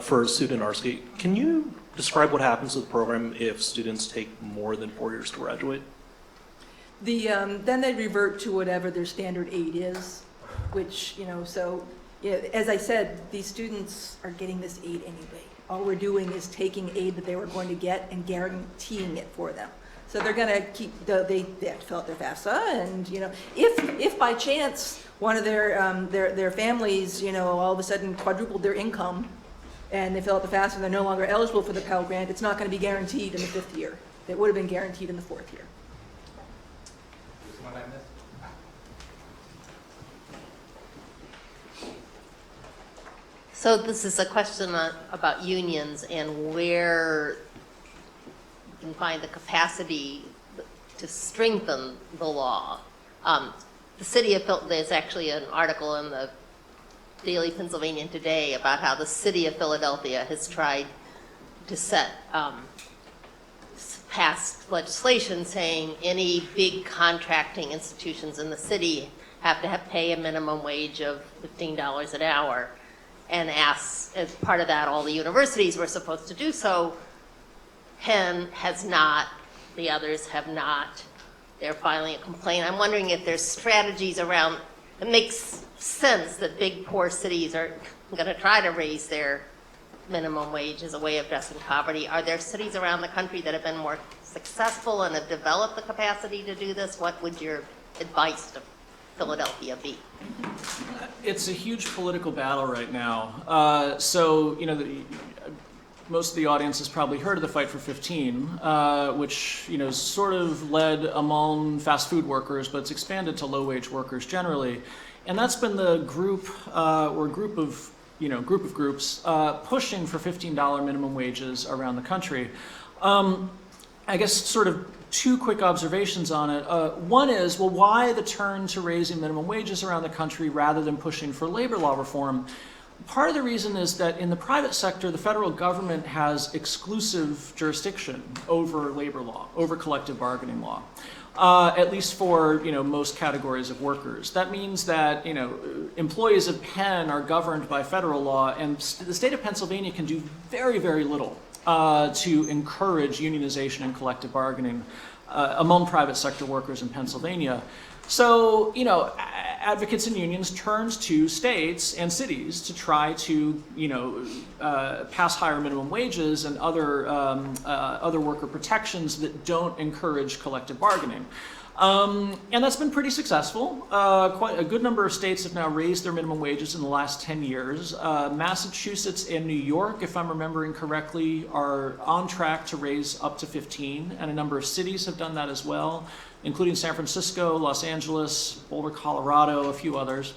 For student Dynarski, can you describe what happens to the program if students take more than 4 years to graduate? Then they revert to whatever their standard aid is, which, as I said, these students are getting this aid anyway. All we're doing is taking aid that they were going to get and guaranteeing it for them. So they're going to keep, they have to fill out their FAFSA, and, if by chance one of their families, all of a sudden quadrupled their income, and they fill out the FAFSA and they're no longer eligible for the Pell Grant, it's not going to be guaranteed in the 5th year. It would have been guaranteed in the 4th year. So this is a question about unions and where you can find the capacity to strengthen the law. The city of Philadelphia, there's actually an article in the Daley, Pennsylvania today about how the city of Philadelphia has tried to pass legislation saying any big contracting institutions in the city have to pay a minimum wage of $15 an hour. And asks, as part of that, all the universities were supposed to do so. Penn has not, the others have not. They're filing a complaint. I'm wondering if there's strategies around, it makes sense that big poor cities are going to try to raise their minimum wage as a way of addressing poverty. Are there cities around the country that have been more successful and have developed the capacity to do this? What would your advice to Philadelphia be? It's a huge political battle right now. Most of the audience has probably heard of the Fight for 15, which sort of led among fast food workers, but it's expanded to low-wage workers generally, and that's been the group or group of groups pushing for $15 minimum wages around the country. I guess sort of two quick observations on it. One is, well, why the turn to raising minimum wages around the country rather than pushing for labor law reform? Part of the reason is that in the private sector, the federal government has exclusive jurisdiction over labor law, over collective bargaining law, at least for most categories of workers. That means that employees of Penn are governed by federal law, and the state of Pennsylvania can do very, very little to encourage unionization and collective bargaining among private sector workers in Pennsylvania. So, advocates and unions turned to states and cities to try to, pass higher minimum wages and other worker protections that don't encourage collective bargaining. And that's been pretty successful. Quite a good number of states have now raised their minimum wages in the last 10 years. Massachusetts and New York, if I'm remembering correctly, are on track to raise up to 15, and a number of cities have done that as well, including San Francisco, Los Angeles, Boulder, Colorado, a few others.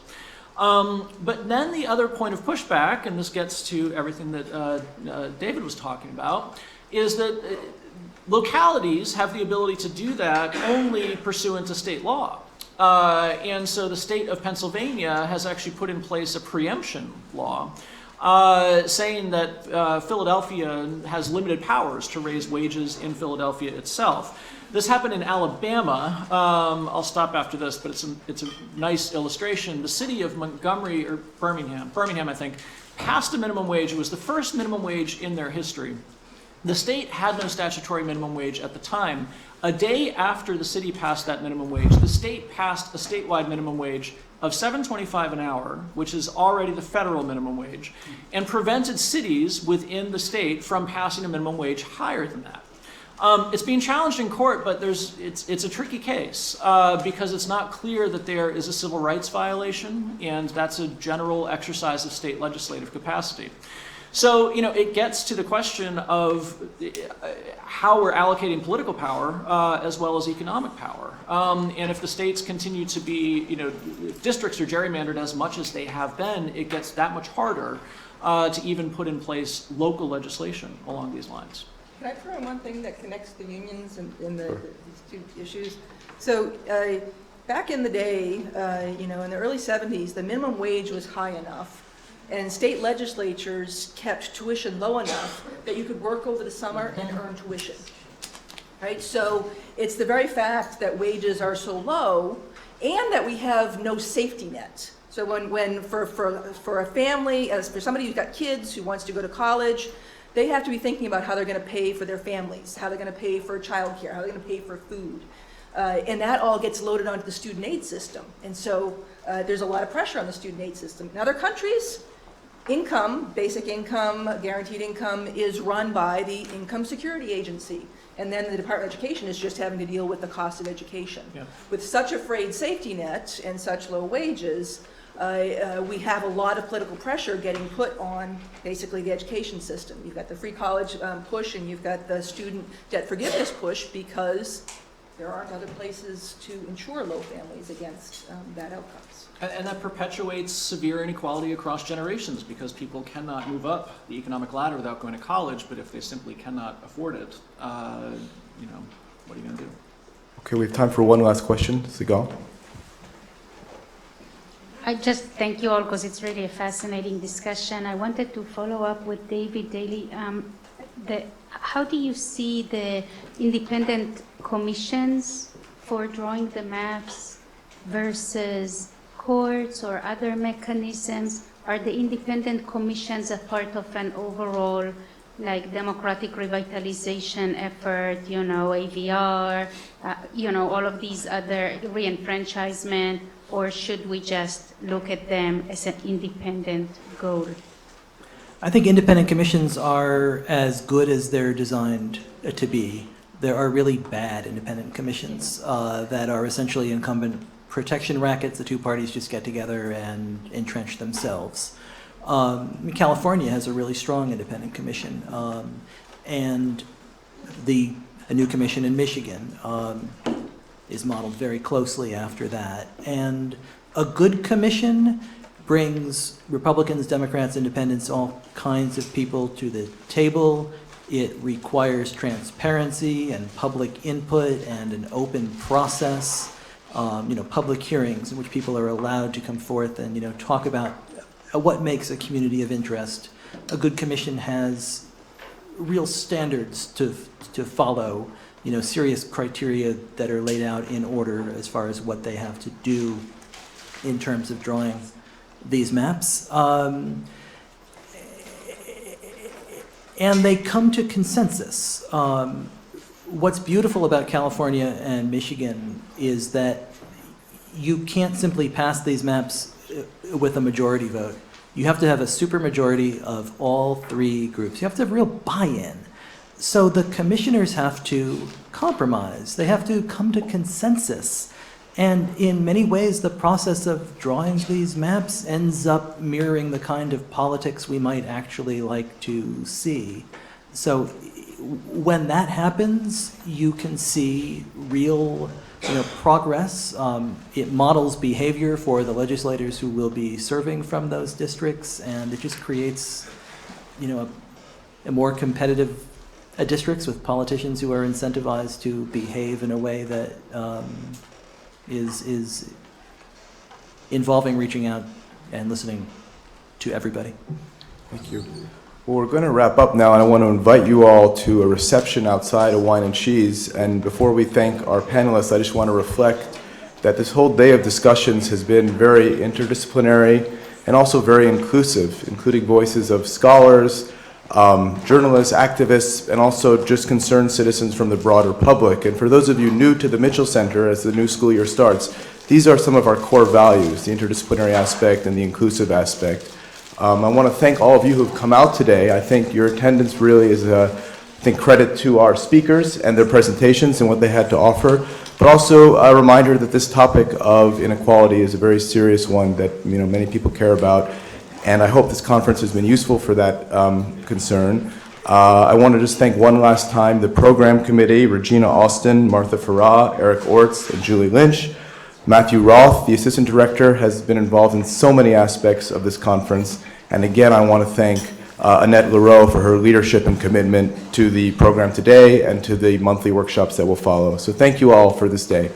But then the other point of pushback, and this gets to everything that David was talking about, is that localities have the ability to do that only pursuant to state law. And so the state of Pennsylvania has actually put in place a preemption law saying that Philadelphia has limited powers to raise wages in Philadelphia itself. This happened in Alabama. I'll stop after this, but it's a nice illustration. The city of Montgomery, or Birmingham, I think, passed a minimum wage. It was the first minimum wage in their history. The state had no statutory minimum wage at the time. A day after the city passed that minimum wage, the state passed a statewide minimum wage of $7.25 an hour, which is already the federal minimum wage, and prevented cities within the state from passing a minimum wage higher than that. It's being challenged in court, but it's a tricky case because it's not clear that there is a civil rights violation, and that's a general exercise of state legislative capacity. So, it gets to the question of how we're allocating political power as well as economic power. And if the states continue to be, if districts are gerrymandered as much as they have been, it gets that much harder to even put in place local legislation along these lines. Can I throw in one thing that connects the unions and these two issues? So back in the day, in the early 70s, the minimum wage was high enough and state legislatures kept tuition low enough that you could work over the summer and earn tuition, right? So it's the very fact that wages are so low and that we have no safety net. So when for a family, as for somebody who's got kids who wants to go to college, they have to be thinking about how they're going to pay for their families, how they're going to pay for childcare, how they're going to pay for food. And that all gets loaded onto the student aid system. And so there's a lot of pressure on the student aid system. In other countries, income, basic income, guaranteed income is run by the Income Security Agency. And then the Department of Education is just having to deal with the cost of education. Yeah. With such a frayed safety net and such low wages, we have a lot of political pressure getting put on basically the education system. You've got the free college push and you've got the student debt forgiveness push because there aren't other places to insure low families against bad outcomes. And that perpetuates severe inequality across generations because people cannot move up the economic ladder without going to college, but if they simply cannot afford it, what are you going to do? Okay, we have time for one last question. Sigal? I just thank you all because it's really a fascinating discussion. I wanted to follow up with David Daley. How do you see the independent commissions for drawing the maps versus courts or other mechanisms? Are the independent commissions a part of an overall democratic revitalization effort, AVR, all of these other reenfranchisement, or should we just look at them as an independent goal? I think independent commissions are as good as they're designed to be. There are really bad independent commissions that are essentially incumbent protection rackets. The two parties just get together and entrench themselves. California has a really strong independent commission, and a new commission in Michigan is modeled very closely after that. And a good commission brings Republicans, Democrats, Independents, all kinds of people to the table. It requires transparency and public input and an open process, public hearings in which people are allowed to come forth and, talk about what makes a community of interest. A good commission has real standards to follow, serious criteria that are laid out in order as far as what they have to do in terms of drawing these maps. And they come to consensus. What's beautiful about California and Michigan is that you can't simply pass these maps with a majority vote. You have to have a supermajority of all three groups. You have to have real buy-in. So the commissioners have to compromise. They have to come to consensus. And in many ways, the process of drawing these maps ends up mirroring the kind of politics we might actually like to see. So when that happens, you can see real progress. It models behavior for the legislators who will be serving from those districts, and it just creates a more competitive districts with politicians who are incentivized to behave in a way that is involving reaching out and listening to everybody. Thank you. Well, we're going to wrap up now, and I want to invite you all to a reception outside of Wine and Cheese. And before we thank our panelists, I just want to reflect that this whole day of discussions has been very interdisciplinary and also very inclusive, including voices of scholars, journalists, activists, and also just concerned citizens from the broader public. And for those of you new to the Mitchell Center as the new school year starts, these are some of our core values, the interdisciplinary aspect and the inclusive aspect. I want to thank all of you who have come out today. I think your attendance really is credit to our speakers and their presentations and what they had to offer, but also a reminder that this topic of inequality is a very serious one that many people care about. and I hope this conference has been useful for that concern. I want to just thank one last time the program committee, Regina Austin, Martha Farah, Eric Orts, and Julie Lynch. Matthew Roth, the assistant director, has been involved in so many aspects of this conference. And again, I want to thank Annette Leroux for her leadership and commitment to the program today and to the monthly workshops that will follow. So thank you all for this day.